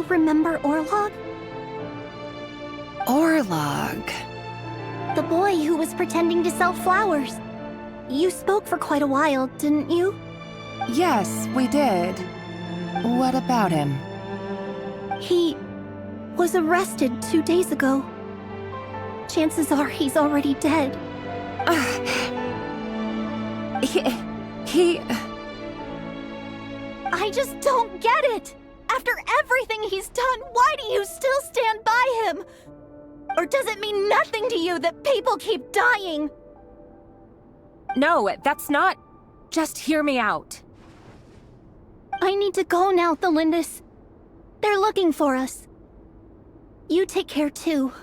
Remember Orlog? Orlog? The boy who was pretending to sell flowers. You spoke for quite a while, didn't you? Yes, we did. What about him? He was arrested 2 days ago. Chances are he's already dead. He... I just don't get it! After everything he's done, why do you still stand by him? Or does it mean nothing to you that people keep dying? No, that's not... Just hear me out. I need to go now, Thelindis. They're looking for us. You take care too.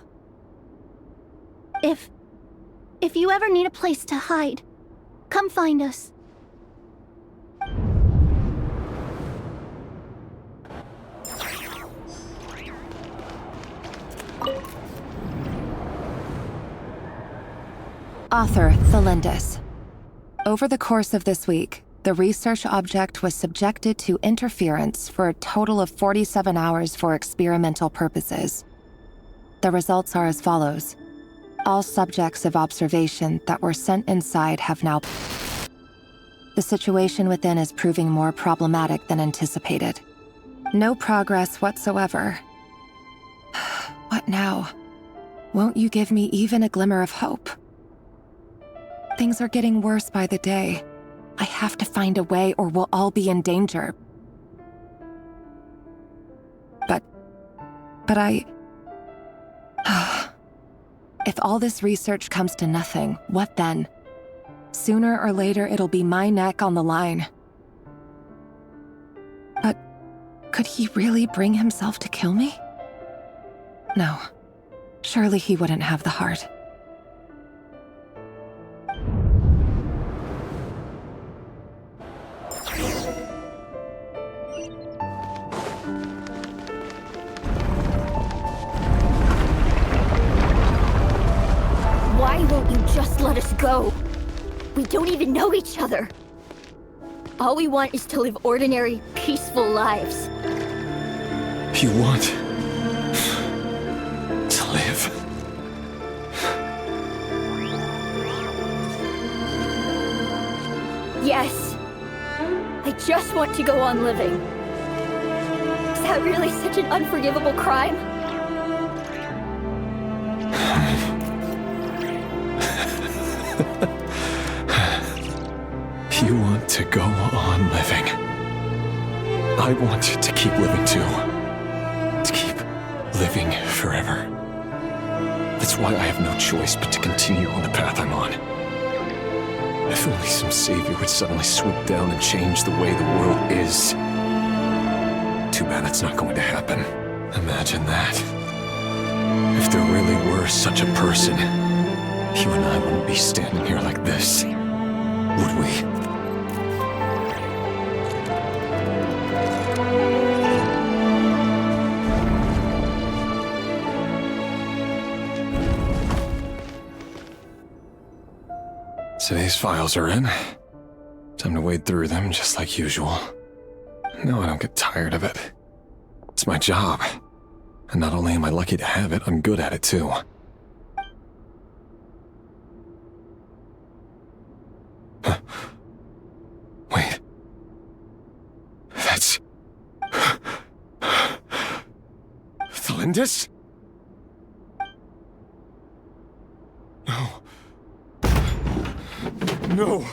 If you ever need a place to hide, come find us. Author Thelindis. Over the course of this week, the research object was subjected to interference for a total of 47 hours for experimental purposes. The results are as follows. All subjects of observation that were sent inside have now... The situation within is proving more problematic than anticipated. No progress whatsoever. What now? Won't you give me even a glimmer of hope? Things are getting worse by the day. I have to find a way or we'll all be in danger. But I... If all this research comes to nothing, what then? Sooner or later, it'll be my neck on the line. But could he really bring himself to kill me? No. Surely he wouldn't have the heart. Why won't you just let us go? We don't even know each other. All we want is to live ordinary, peaceful lives. You want to live? Yes. I just want to go on living. Is that really such an unforgivable crime? You want to go on living. I want to keep living too. To keep living forever. That's why I have no choice but to continue on the path I'm on. If only some savior would suddenly swoop down and change the way the world is. Too bad that's not going to happen. Imagine that. If there really were such a person, you and I wouldn't be standing here like this, would we? Today's files are in. Time to wade through them just like usual. No, I don't get tired of it. It's my job. And not only am I lucky to have it, I'm good at it too. Wait. That's... Thalindis? No. No!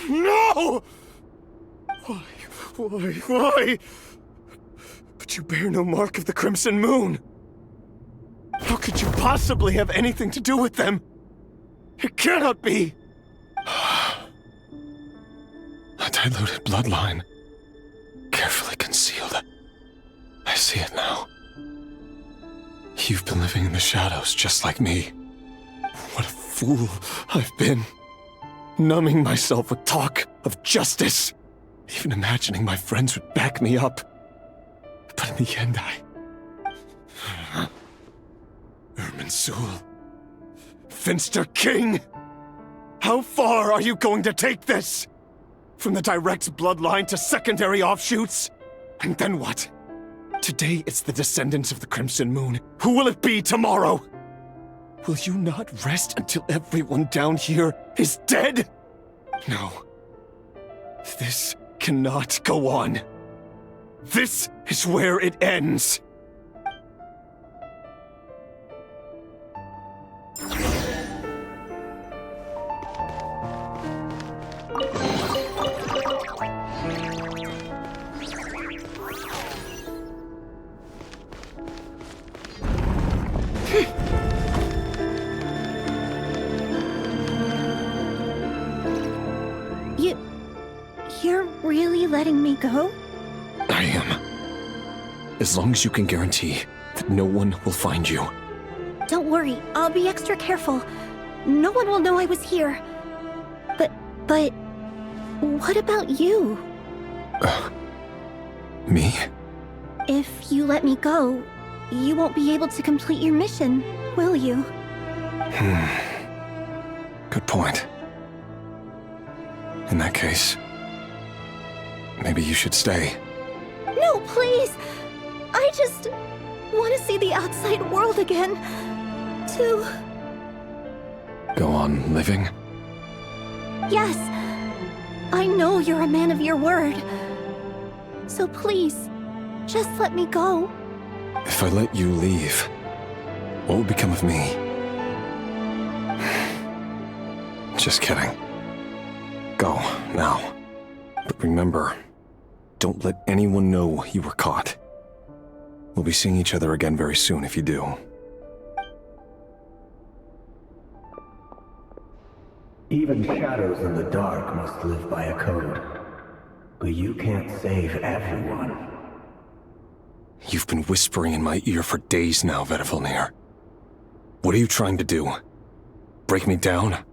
No! Why? But you bear no mark of the Crimson Moon! How could you possibly have anything to do with them? It cannot be! A diluted bloodline. Carefully concealed. I see it now. You've been living in the shadows just like me. What a fool I've been. Numbing myself with talk of justice. Even imagining my friends would back me up. But in the end, Irminsul. Finster King! How far are you going to take this? From the direct bloodline to secondary offshoots? And then what? Today it's the descendants of the Crimson Moon. Who will it be tomorrow? Will you not rest until everyone down here is dead? No. This cannot go on. This is where it ends. You're really letting me go? I am. As long as you can guarantee that no one will find you. Don't worry, I'll be extra careful. No one will know I was here. But what about you? Me? If you let me go, you won't be able to complete your mission, will you? Good point. In that case, maybe you should stay. No, please! I just want to see the outside world again. To... Go on living? Yes. I know you're a man of your word. So please, just let me go. If I let you leave, what will become of me? Just kidding. Go, now. But remember, don't let anyone know you were caught. We'll be seeing each other again very soon if you do. Even shadows in the dark must live by a code. But you can't save everyone. You've been whispering in my ear for days now, Vedifilnir. What are you trying to do? Break me down?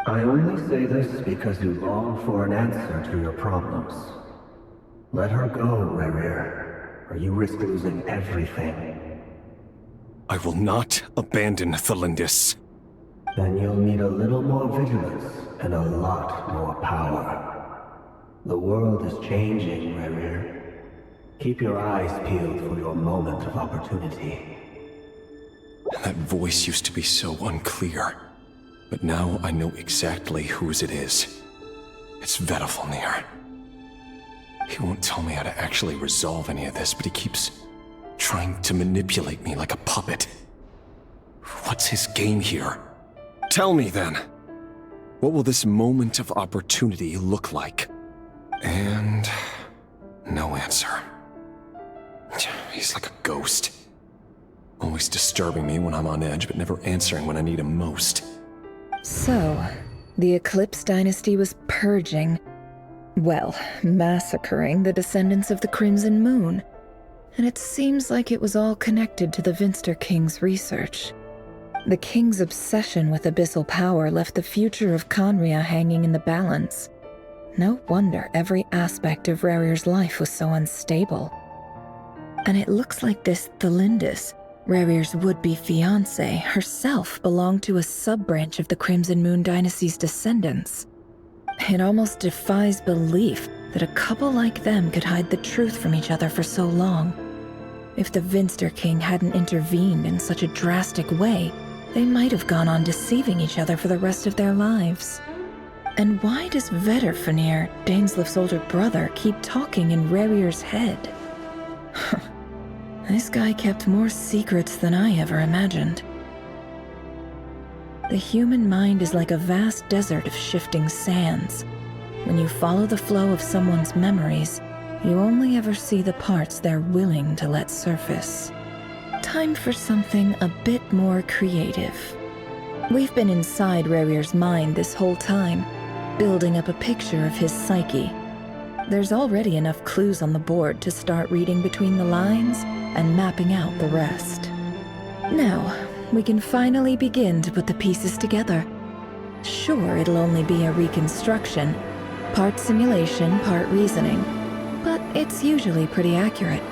I only say this because you long for an answer to your problems. Let her go, Rerir, or you risk losing everything. I will not abandon Thelindis. Then you'll need a little more vigilance and a lot more power. The world is changing, Rerir. Keep your eyes peeled for your moment of opportunity. That voice used to be so unclear. But now I know exactly whose it is. It's Vedifilnir. He won't tell me how to actually resolve any of this, but he keeps trying to manipulate me like a puppet. What's his game here? Tell me then. What will this moment of opportunity look like? And no answer. He's like a ghost. Always disturbing me when I'm on edge, but never answering when I need him most. So, the Eclipse Dynasty was purging, well, massacring the descendants of the Crimson Moon. And it seems like it was all connected to the Vinster King's research. The King's obsession with abyssal power left the future of Conria hanging in the balance. No wonder every aspect of Rerir's life was so unstable. And it looks like this Thelindis, Rerir's would-be fiancée, herself belonged to a sub-branch of the Crimson Moon Dynasty's descendants. It almost defies belief that a couple like them could hide the truth from each other for so long. If the Vinster King hadn't intervened in such a drastic way, they might have gone on deceiving each other for the rest of their lives. And why does Vedifilnir, Dainslif's older brother, keep talking in Rerir's head? This guy kept more secrets than I ever imagined. The human mind is like a vast desert of shifting sands. When you follow the flow of someone's memories, you only ever see the parts they're willing to let surface. Time for something a bit more creative. We've been inside Rerir's mind this whole time, building up a picture of his psyche. There's already enough clues on the board to start reading between the lines and mapping out the rest. Now, we can finally begin to put the pieces together. Sure, it'll only be a reconstruction, part simulation, part reasoning, but it's usually pretty accurate.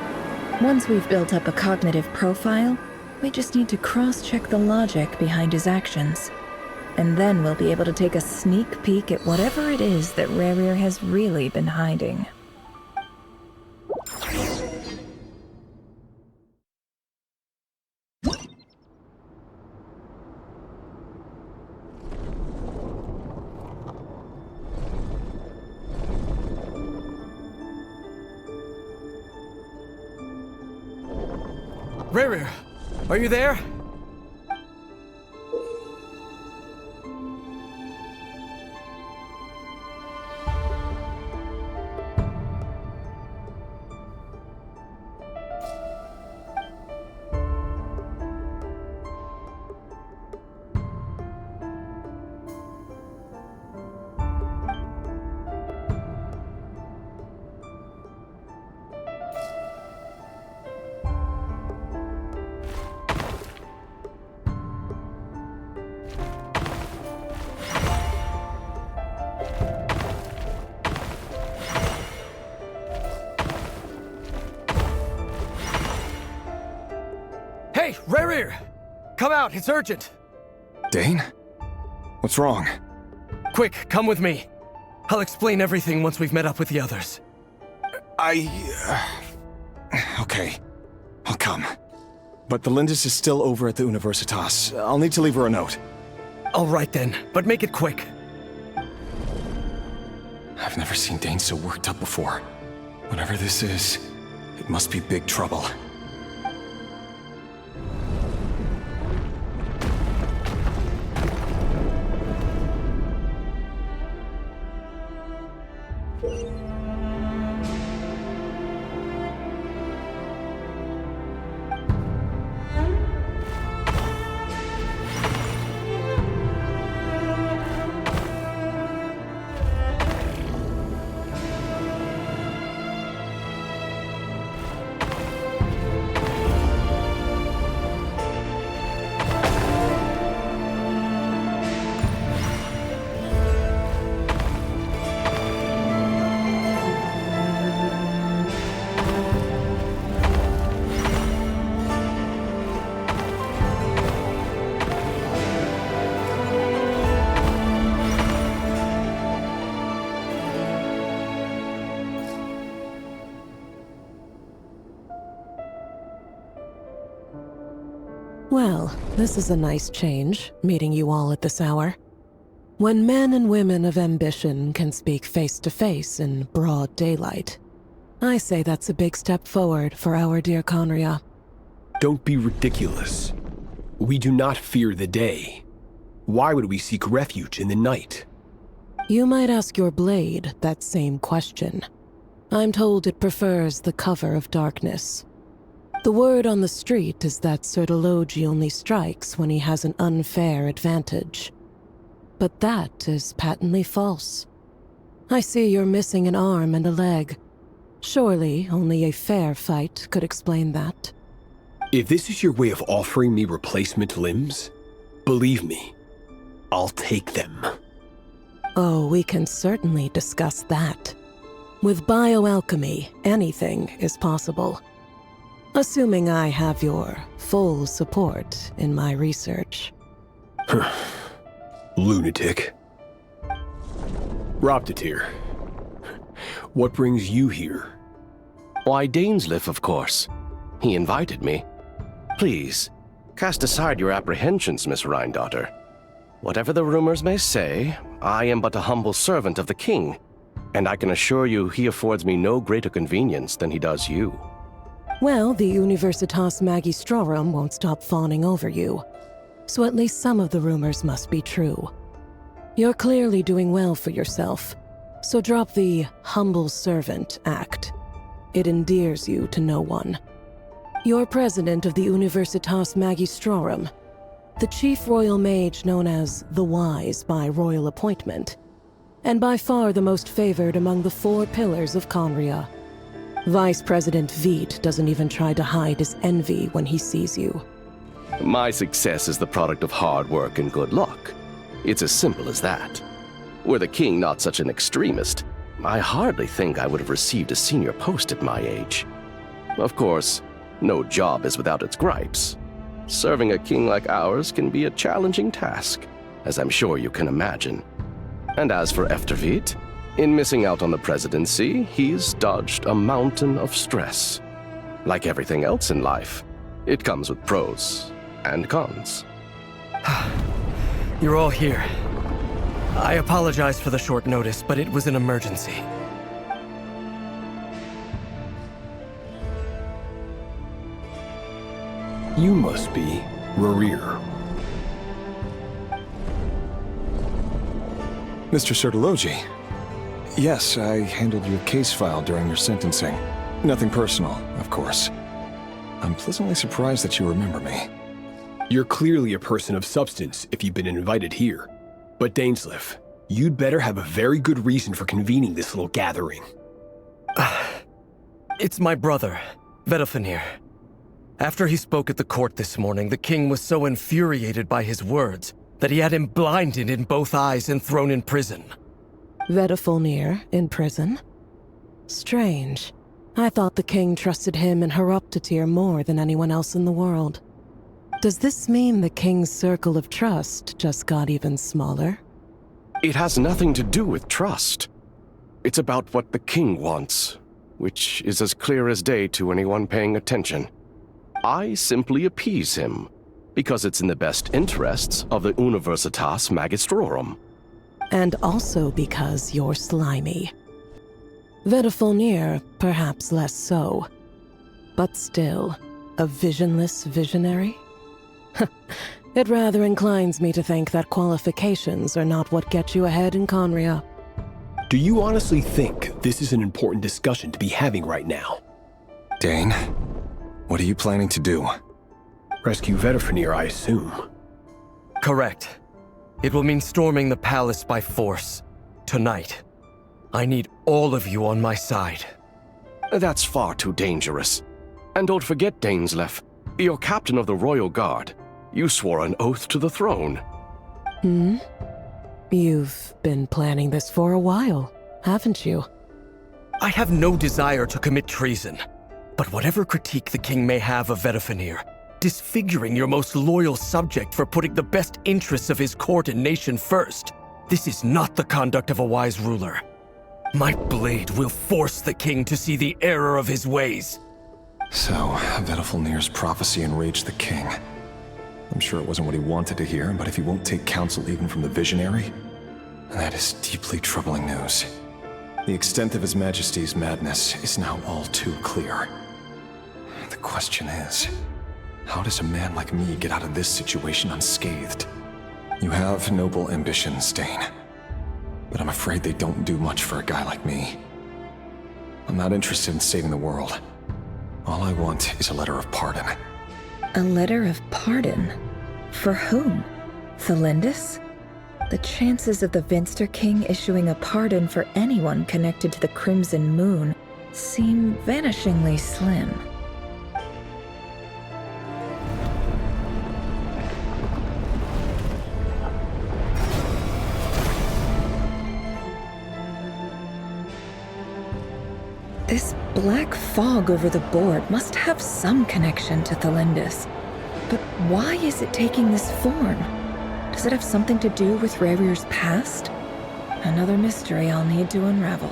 Once we've built up a cognitive profile, we just need to cross-check the logic behind his actions. And then we'll be able to take a sneak peek at whatever it is that Rerir has really been hiding. Rerir, are you there? Hey, Rerir! Come out, it's urgent! Dain? What's wrong? Quick, come with me. I'll explain everything once we've met up with the others. Okay. I'll come. But Thelindis is still over at the Universitas. I'll need to leave her a note. All right then, but make it quick. I've never seen Dane so worked up before. Whatever this is, it must be big trouble. Well, this is a nice change, meeting you all at this hour. When men and women of ambition can speak face to face in broad daylight, I say that's a big step forward for our dear Conria. Don't be ridiculous. We do not fear the day. Why would we seek refuge in the night? You might ask your blade that same question. I'm told it prefers the cover of darkness. The word on the street is that Sertologi only strikes when he has an unfair advantage. But that is patently false. I see you're missing an arm and a leg. Surely only a fair fight could explain that. If this is your way of offering me replacement limbs, believe me, I'll take them. Oh, we can certainly discuss that. With bioalchemy, anything is possible. Assuming I have your full support in my research. Lunatic. Roptatir, what brings you here? Why, Dainsleif, of course. He invited me. Please, cast aside your apprehensions, Miss Rhindaughter. Whatever the rumors may say, I am but a humble servant of the king, and I can assure you he affords me no greater convenience than he does you. Well, the Universitas Magistrorum won't stop fawning over you, so at least some of the rumors must be true. You're clearly doing well for yourself, so drop the humble servant act. It endears you to no one. You're president of the Universitas Magistrorum, the chief royal mage known as the Wise by royal appointment, and by far the most favored among the 4 pillars of Conria. Vice President Veit doesn't even try to hide his envy when he sees you. My success is the product of hard work and good luck. It's as simple as that. Were the king not such an extremist, I hardly think I would have received a senior post at my age. Of course, no job is without its gripes. Serving a king like ours can be a challenging task, as I'm sure you can imagine. And as for Efterveit, in missing out on the presidency, he's dodged a mountain of stress. Like everything else in life, it comes with pros and cons. You're all here. I apologize for the short notice, but it was an emergency. You must be Rarir. Mr. Sertologi. Yes, I handled your case file during your sentencing. Nothing personal, of course. I'm pleasantly surprised that you remember me. You're clearly a person of substance if you've been invited here. But Dainsleif, you'd better have a very good reason for convening this little gathering. It's my brother, Vedofenir. After he spoke at the court this morning, the king was so infuriated by his words that he had him blinded in both eyes and thrown in prison. Vedofenir in prison? Strange. I thought the king trusted him and Horoptatir more than anyone else in the world. Does this mean the king's circle of trust just got even smaller? It has nothing to do with trust. It's about what the king wants, which is as clear as day to anyone paying attention. I simply appease him, because it's in the best interests of the Universitas Magistrorum. And also because you're slimy. Vedafulnir, perhaps less so. But still, a visionless visionary? It rather inclines me to think that qualifications are not what get you ahead in Conria. Do you honestly think this is an important discussion to be having right now? Dane, what are you planning to do? Rescue Vedafulnir, I assume. Correct. It will mean storming the palace by force. Tonight. I need all of you on my side. That's far too dangerous. And don't forget, Dainsleif, you're captain of the Royal Guard. You swore an oath to the throne. Hmm? You've been planning this for a while, haven't you? I have no desire to commit treason. But whatever critique the king may have of Vedafulnir, disfiguring your most loyal subject for putting the best interests of his court and nation first, this is not the conduct of a wise ruler. My blade will force the king to see the error of his ways. So, Vedafulnir's prophecy enraged the king. I'm sure it wasn't what he wanted to hear, but if he won't take counsel even from the visionary, that is deeply troubling news. The extent of His Majesty's madness is now all too clear. The question is, how does a man like me get out of this situation unscathed? You have noble ambitions, Dane, but I'm afraid they don't do much for a guy like me. I'm not interested in saving the world. All I want is a letter of pardon. A letter of pardon? For whom? Thelindis? The chances of the Vinster King issuing a pardon for anyone connected to the Crimson Moon seem vanishingly slim. This black fog over the board must have some connection to Thelindis. But why is it taking this form? Does it have something to do with Revir's past? Another mystery I'll need to unravel.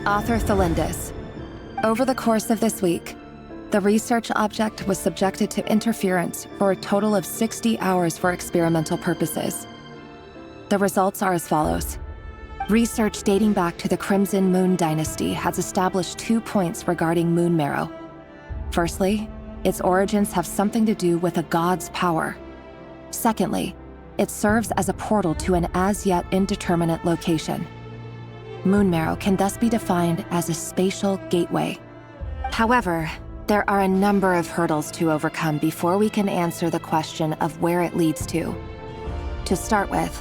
Author Thelindis. Over the course of this week, the research object was subjected to interference for a total of 60 hours for experimental purposes. The results are as follows. Research dating back to the Crimson Moon Dynasty has established 2 points regarding moon marrow. Firstly, its origins have something to do with a god's power. Secondly, it serves as a portal to an as-yet indeterminate location. Moon marrow can thus be defined as a spatial gateway. However, there are a number of hurdles to overcome before we can answer the question of where it leads to. To start with,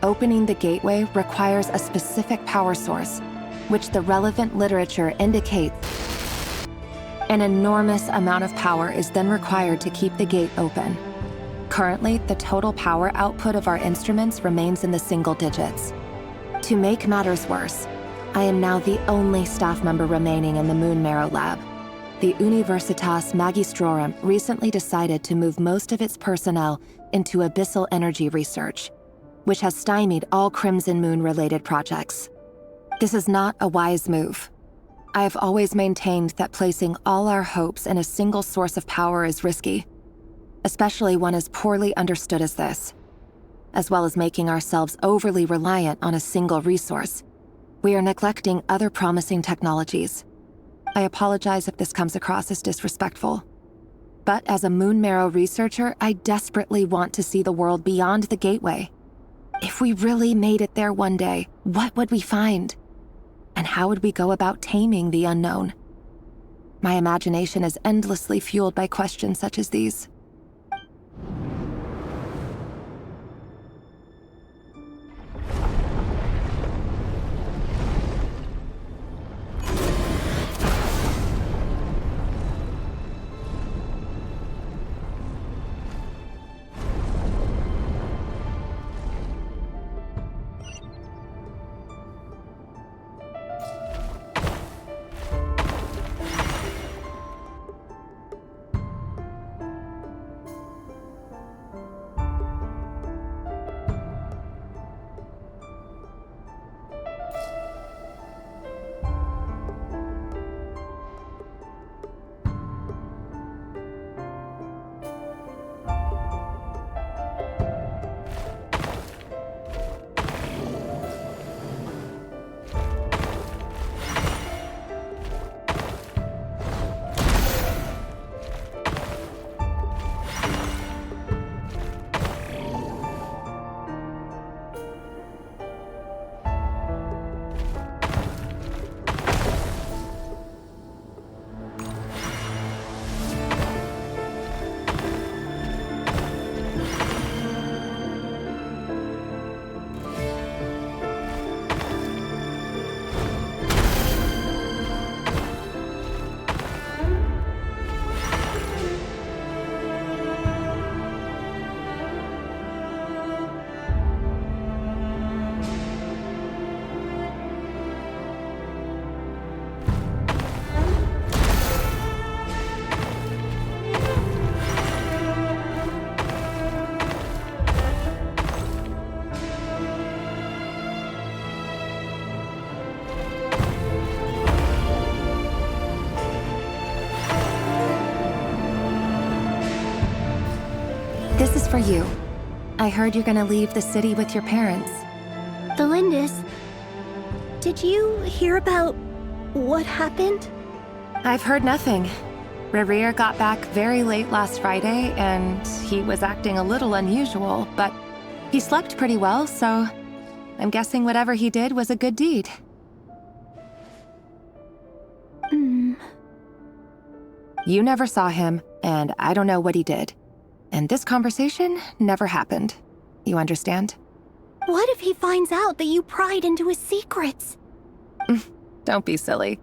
opening the gateway requires a specific power source, which the relevant literature indicates. An enormous amount of power is then required to keep the gate open. Currently, the total power output of our instruments remains in the single digits. To make matters worse, I am now the only staff member remaining in the Moon Marrow lab. The Universitas Magistrorum recently decided to move most of its personnel into abyssal energy research, which has stymied all Crimson Moon-related projects. This is not a wise move. I have always maintained that placing all our hopes in a single source of power is risky, especially one as poorly understood as this. As well as making ourselves overly reliant on a single resource, we are neglecting other promising technologies. I apologize if this comes across as disrespectful. But as a Moon Marrow researcher, I desperately want to see the world beyond the gateway. If we really made it there one day, what would we find? And how would we go about taming the unknown? My imagination is endlessly fueled by questions such as these. This is for you. I heard you're gonna leave the city with your parents. The Lindis, did you hear about what happened? I've heard nothing. Rerir got back very late last Friday, and he was acting a little unusual, but he slept pretty well, so I'm guessing whatever he did was a good deed. You never saw him, and I don't know what he did. And this conversation never happened. You understand? What if he finds out that you pried into his secrets? Don't be silly.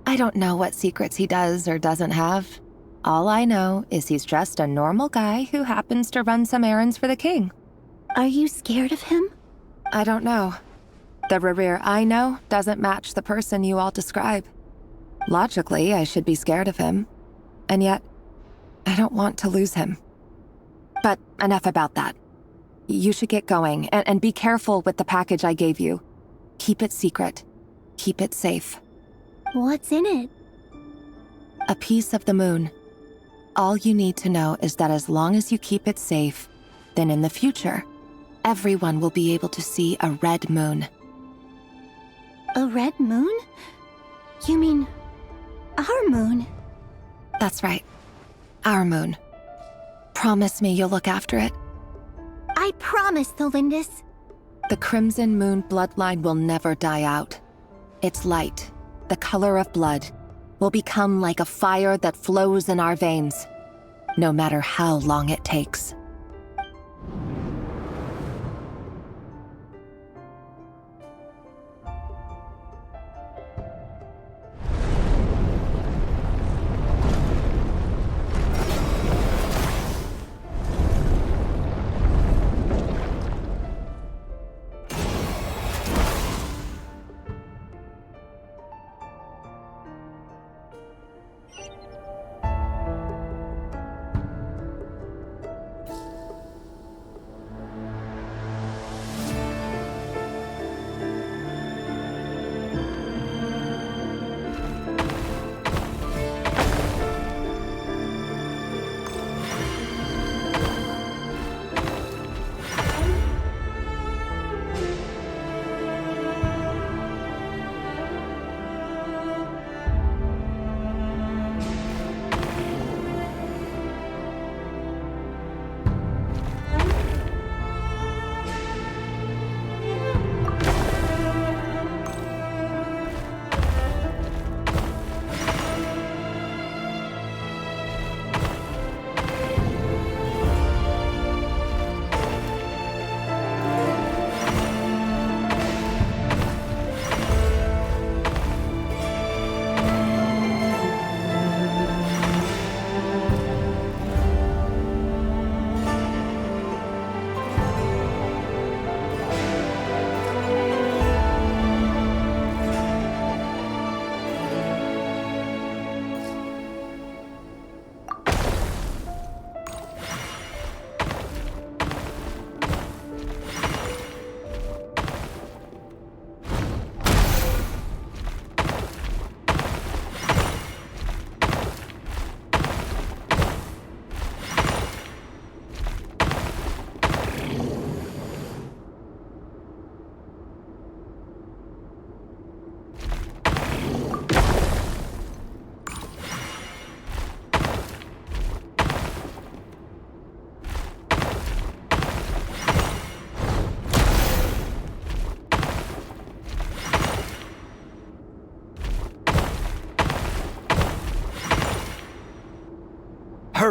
I don't know what secrets he does or doesn't have. All I know is he's just a normal guy who happens to run some errands for the king. Are you scared of him? I don't know. The Rerir I know doesn't match the person you all describe. Logically, I should be scared of him. And yet, I don't want to lose him. But enough about that. You should get going, and be careful with the package I gave you. Keep it secret. Keep it safe. What's in it? A piece of the moon. All you need to know is that as long as you keep it safe, then in the future, everyone will be able to see a red moon. A red moon? You mean our moon? That's right. Our moon. Promise me you'll look after it. I promise, the Lindis. The Crimson Moon bloodline will never die out. Its light, the color of blood, will become like a fire that flows in our veins, no matter how long it takes.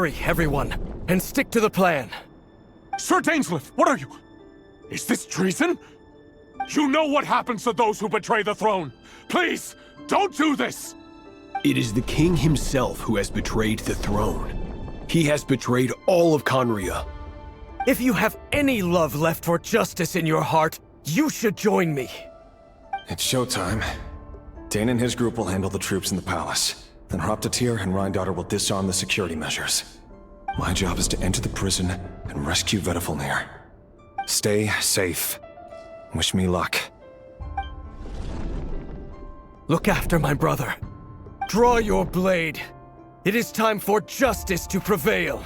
Hurry, everyone, and stick to the plan. Sir Dainsleif, what are you? Is this treason? You know what happens to those who betray the throne. Please, don't do this! It is the king himself who has betrayed the throne. He has betrayed all of Conria. If you have any love left for justice in your heart, you should join me. It's showtime. Dane and his group will handle the troops in the palace. Then Hraptatir and Rhindaughter will disarm the security measures. My job is to enter the prison and rescue Vedifalnir. Stay safe. Wish me luck. Look after my brother. Draw your blade. It is time for justice to prevail.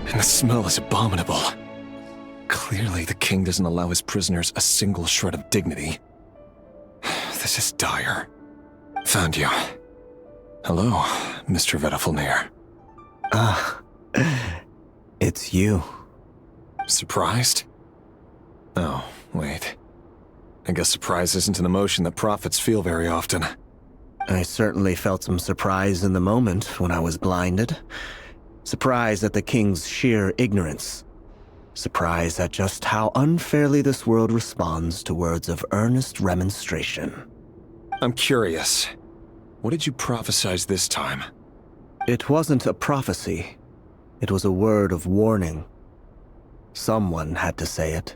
And the smell is abominable. Clearly, the king doesn't allow his prisoners a single shred of dignity. This is dire. Found you. Hello, Mr. Vedifalnir. Ah, it's you. Surprised? Oh, wait. I guess surprise isn't an emotion that prophets feel very often. I certainly felt some surprise in the moment when I was blinded. Surprise at the king's sheer ignorance. Surprise at just how unfairly this world responds to words of earnest remonstration. I'm curious. What did you prophesize this time? It wasn't a prophecy. It was a word of warning. Someone had to say it.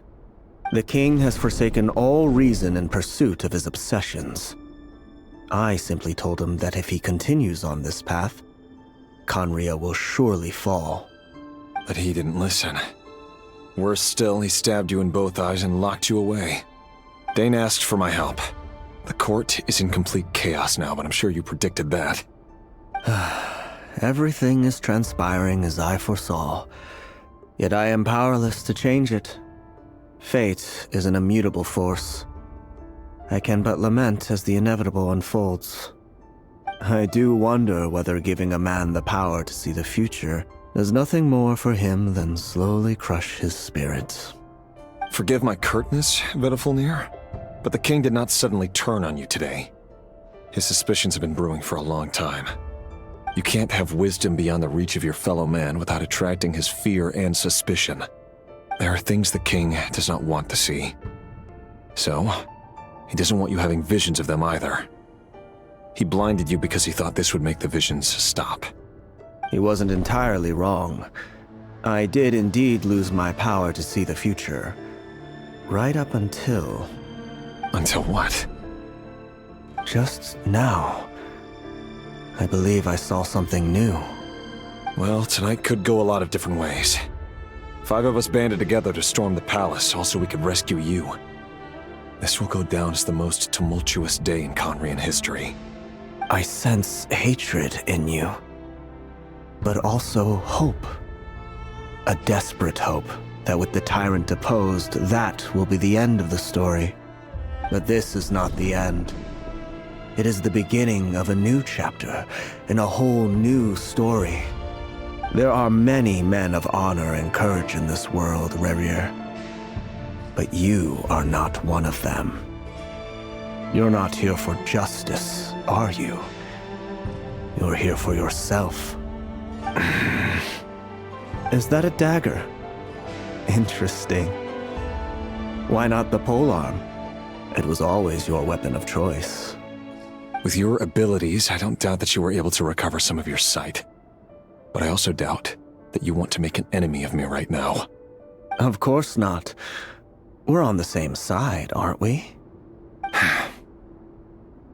The king has forsaken all reason in pursuit of his obsessions. I simply told him that if he continues on this path, Conria will surely fall. But he didn't listen. Worse still, he stabbed you in both eyes and locked you away. Dane asked for my help. The court is in complete chaos now, but I'm sure you predicted that. Everything is transpiring as I foresaw, yet I am powerless to change it. Fate is an immutable force. I can but lament as the inevitable unfolds. I do wonder whether giving a man the power to see the future does nothing more for him than slowly crush his spirit. Forgive my curtness, Vedifalnir, but the king did not suddenly turn on you today. His suspicions have been brewing for a long time. You can't have wisdom beyond the reach of your fellow man without attracting his fear and suspicion. There are things the king does not want to see. So, he doesn't want you having visions of them either. He blinded you because he thought this would make the visions stop. He wasn't entirely wrong. I did indeed lose my power to see the future. Right up until... Until what? Just now. I believe I saw something new. Well, tonight could go a lot of different ways. 5 of us banded together to storm the palace, also we could rescue you. This will go down as the most tumultuous day in Conrian history. I sense hatred in you, but also hope. A desperate hope that with the tyrant deposed, that will be the end of the story. But this is not the end. It is the beginning of a new chapter in a whole new story. There are many men of honor and courage in this world, Rerir. But you are not one of them. You're not here for justice, are you? You're here for yourself. Is that a dagger? Interesting. Why not the polearm? It was always your weapon of choice. With your abilities, I don't doubt that you were able to recover some of your sight. But I also doubt that you want to make an enemy of me right now. Of course not. We're on the same side, aren't we?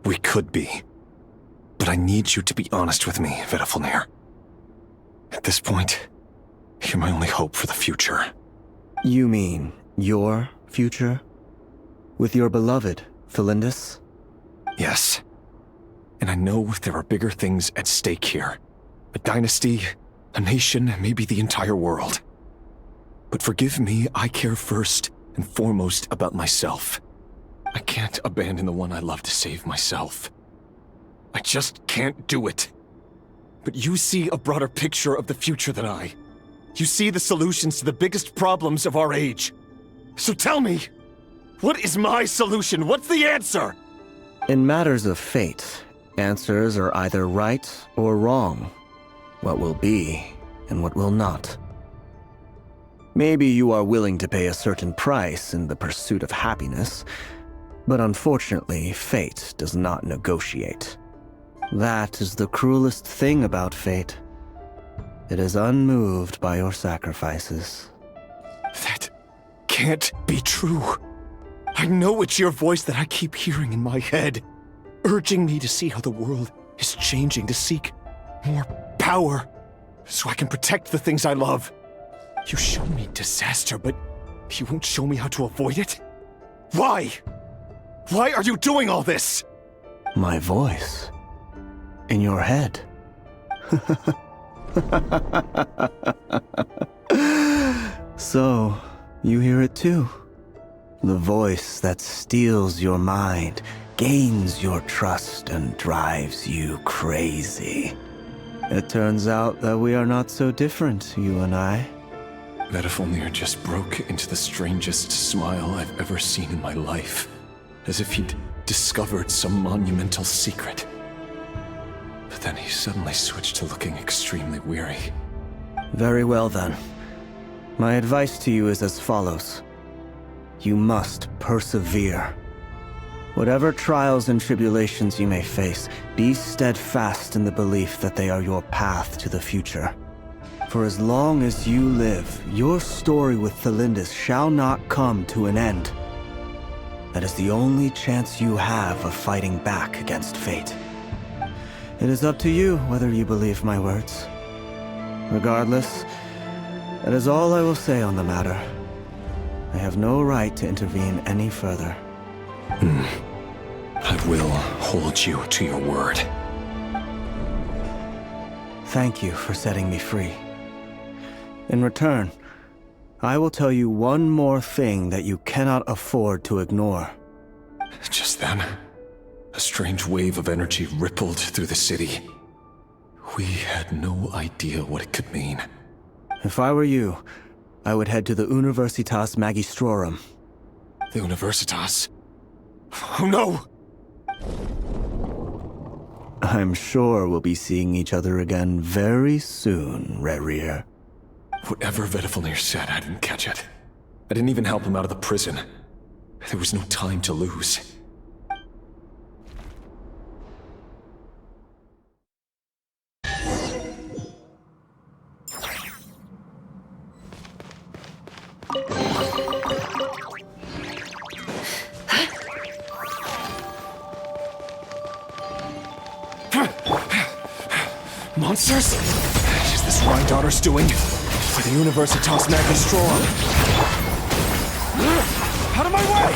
We could be. But I need you to be honest with me, Vedafilnir. At this point, you're my only hope for the future. You mean your future? With your beloved, Felindis? Yes. And I know there are bigger things at stake here. A dynasty, a nation, maybe the entire world. But forgive me, I care first and foremost about myself. I can't abandon the one I love to save myself. I just can't do it. But you see a broader picture of the future than I. You see the solutions to the biggest problems of our age. So tell me, what is my solution? What's the answer? In matters of fate, answers are either right or wrong. What will be and what will not. Maybe you are willing to pay a certain price in the pursuit of happiness, but unfortunately, fate does not negotiate. That is the cruelest thing about fate. It is unmoved by your sacrifices. That can't be true. I know it's your voice that I keep hearing in my head, urging me to see how the world is changing, to seek more power, so I can protect the things I love. You show me disaster, but you won't show me how to avoid it? Why? Why are you doing all this? My voice. In your head. So, you hear it too? The voice that steals your mind, gains your trust, and drives you crazy. It turns out that we are not so different, you and I. Vedafilnir just broke into the strangest smile I've ever seen in my life, as if he'd discovered some monumental secret. But then he suddenly switched to looking extremely weary. Very well then. My advice to you is as follows. You must persevere. Whatever trials and tribulations you may face, be steadfast in the belief that they are your path to the future. For as long as you live, your story with Felindis shall not come to an end. That is the only chance you have of fighting back against fate. It is up to you whether you believe my words. Regardless, that is all I will say on the matter. I have no right to intervene any further. I will hold you to your word. Thank you for setting me free. In return, I will tell you one more thing that you cannot afford to ignore. Just then, a strange wave of energy rippled through the city. We had no idea what it could mean. If I were you, I would head to the Universitas Magistrorum. The Universitas? Oh no! I'm sure we'll be seeing each other again very soon, Rerir. Whatever Vedafilnir said, I didn't catch it. I didn't even help him out of the prison. There was no time to lose. Monsters? Is this Rhine Daughter's doing? For the Universitas Magistrorum. Out of my way!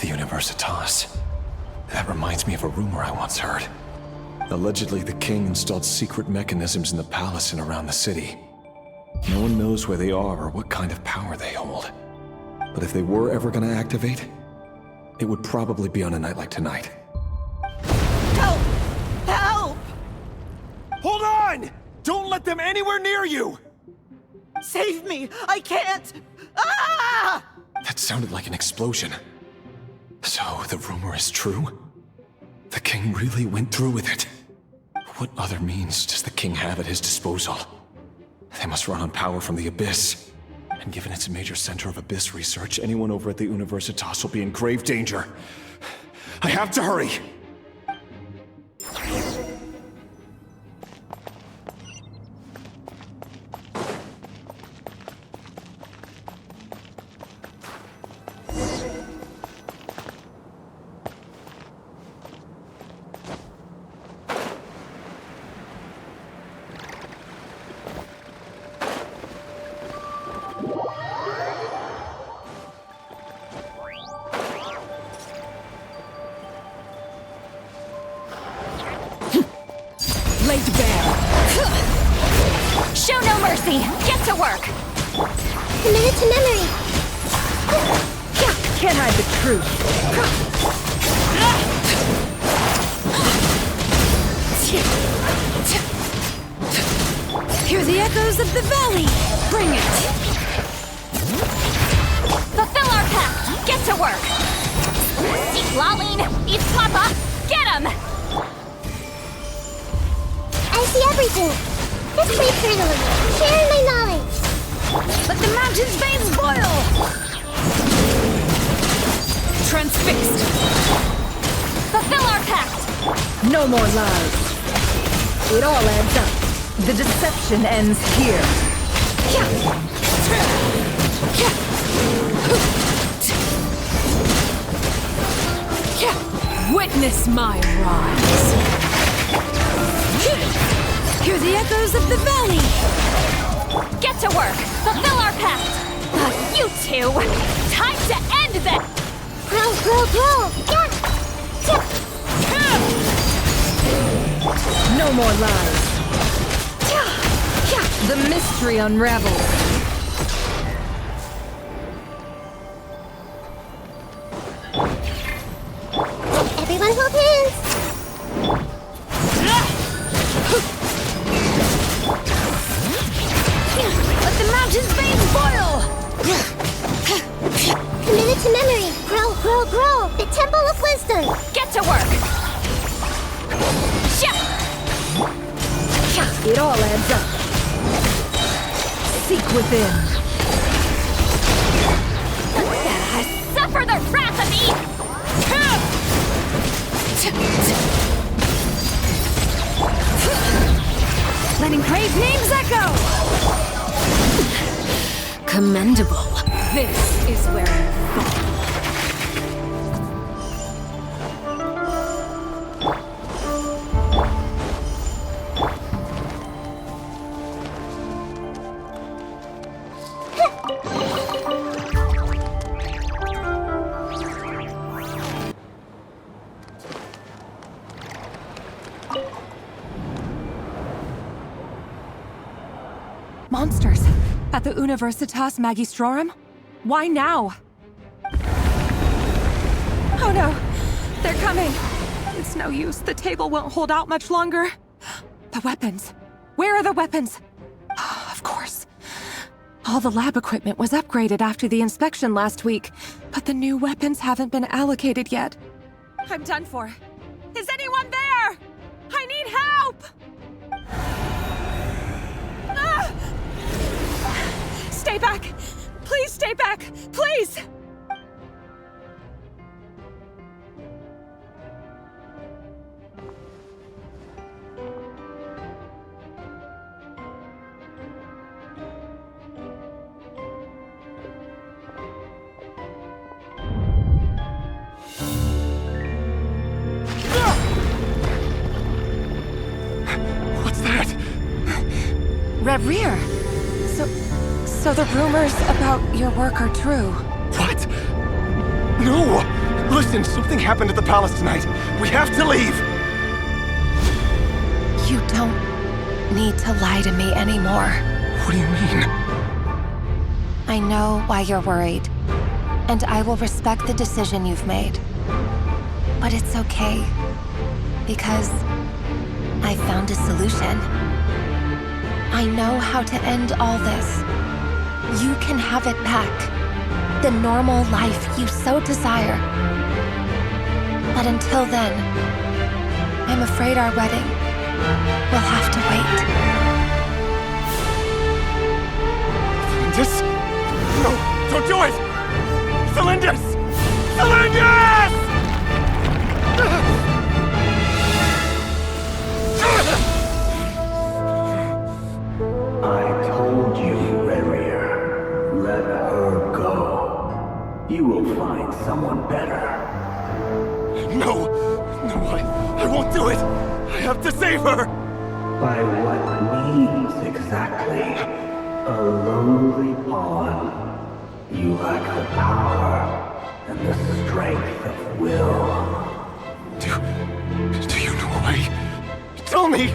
The Universitas. That reminds me of a rumor I once heard. Allegedly, the king installed secret mechanisms in the palace and around the city. No one knows where they are or what kind of power they hold. But if they were ever going to activate, it would probably be on a night like tonight. Help! Help! Hold on! Don't let them anywhere near you! Save me! I can't! Ah! That sounded like an explosion. So, the rumor is true? The king really went through with it? What other means does the king have at his disposal? They must run on power from the Abyss. And given it's a major center of Abyss research, anyone over at the Universitas will be in grave danger. I have to hurry! Laid bare. Show no mercy! Get to work! Committed to memory. Can't hide the truth. Hear the echoes of the valley! Bring it! Fulfill our pact! Get to work! Seek Laline! Eat Papa! Get him! I see everything. This place eternally. Sharing my knowledge. Let the mountain's veins boil! Transfixed! Fulfill our pact! No more lies. It all adds up. The deception ends here. Witness my rise. Hear the echoes of the valley! Get to work! Fulfill our pact! You two! Time to end this! Grow, grow, grow! No more lies. The mystery unravels. Everyone hold hands! Let the mountain's veins boil! Committed to memory. Grow, grow, grow! The Temple of Wisdom! Get to work! It all adds up. Seek within. Suffer the wrath of me! Letting brave names echo! Commendable. This is where you fall. Monsters. At the Universitas Magistrorum? Why now? Oh no! They're coming! It's no use. The table won't hold out much longer. The weapons. Where are the weapons? Of course. All the lab equipment was upgraded after the inspection last week, but the new weapons haven't been allocated yet. I'm done for. Is anyone there? I need help! Ah! Stay back! Please stay back! Please! What's that? Rear. So the rumors about your work are true. What? No! Listen, something happened at the palace tonight. We have to leave! You don't need to lie to me anymore. What do you mean? I know why you're worried, and I will respect the decision you've made. But it's okay, because I found a solution. I know how to end all this. You can have it back. The normal life you so desire. But until then, I'm afraid our wedding will have to wait. Celindus? No, don't do it! Celindus! Celindus! I told you, Rarier. Let her go. You will find someone better. No! I won't do it! I have to save her! By what means exactly? A lowly pawn. You lack the power and the strength of will. Do you know why? Tell me!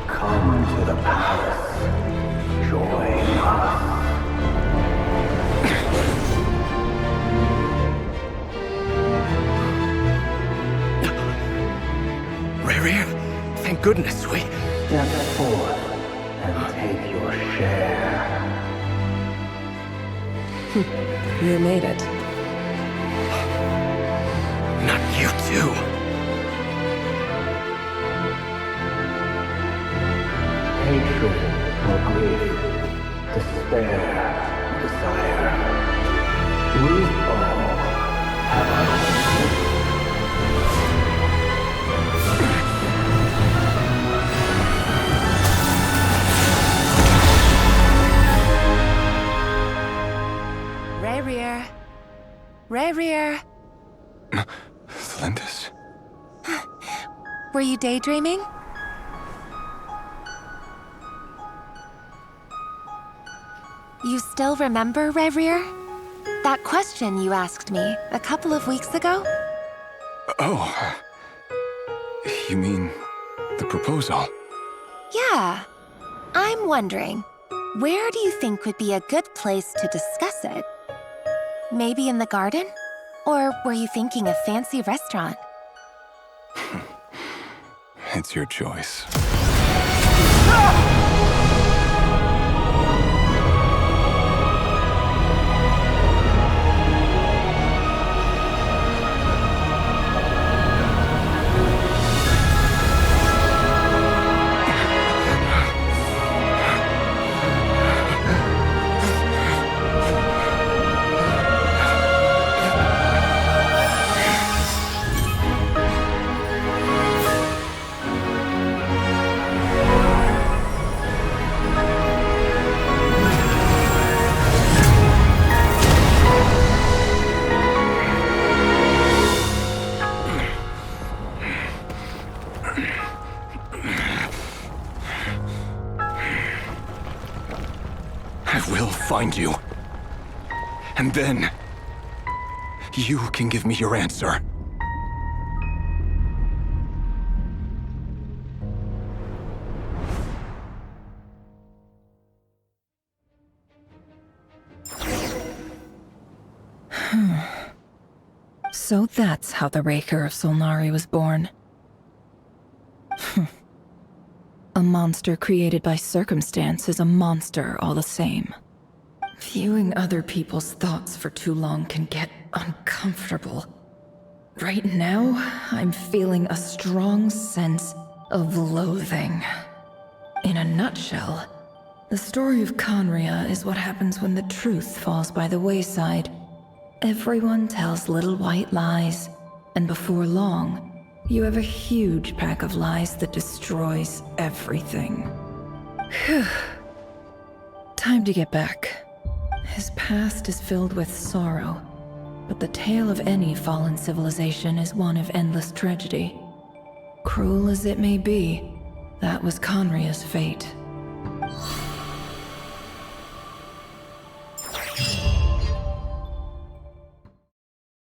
Come to the palace. Join us. Rarier, thank goodness we... Step forth and take your share. You made it. Not you too. Hatred or grief, despair or desire. We all have our own. Rarier. Rarier. Celindus? Were you daydreaming? You still remember, Rarier? That question you asked me a couple of weeks ago? Oh. You mean the proposal? Yeah. I'm wondering, where do you think would be a good place to discuss it? Maybe in the garden? Or were you thinking a fancy restaurant? It's your choice. I will find you. And then, you can give me your answer. So that's how the Raker of Solnari was born. A monster created by circumstance is a monster all the same. Viewing other people's thoughts for too long can get uncomfortable. Right now, I'm feeling a strong sense of loathing. In a nutshell, the story of Conria is what happens when the truth falls by the wayside. Everyone tells little white lies, and before long, you have a huge pack of lies that destroys everything. Phew. Time to get back. His past is filled with sorrow, but the tale of any fallen civilization is one of endless tragedy. Cruel as it may be, that was Conria's fate.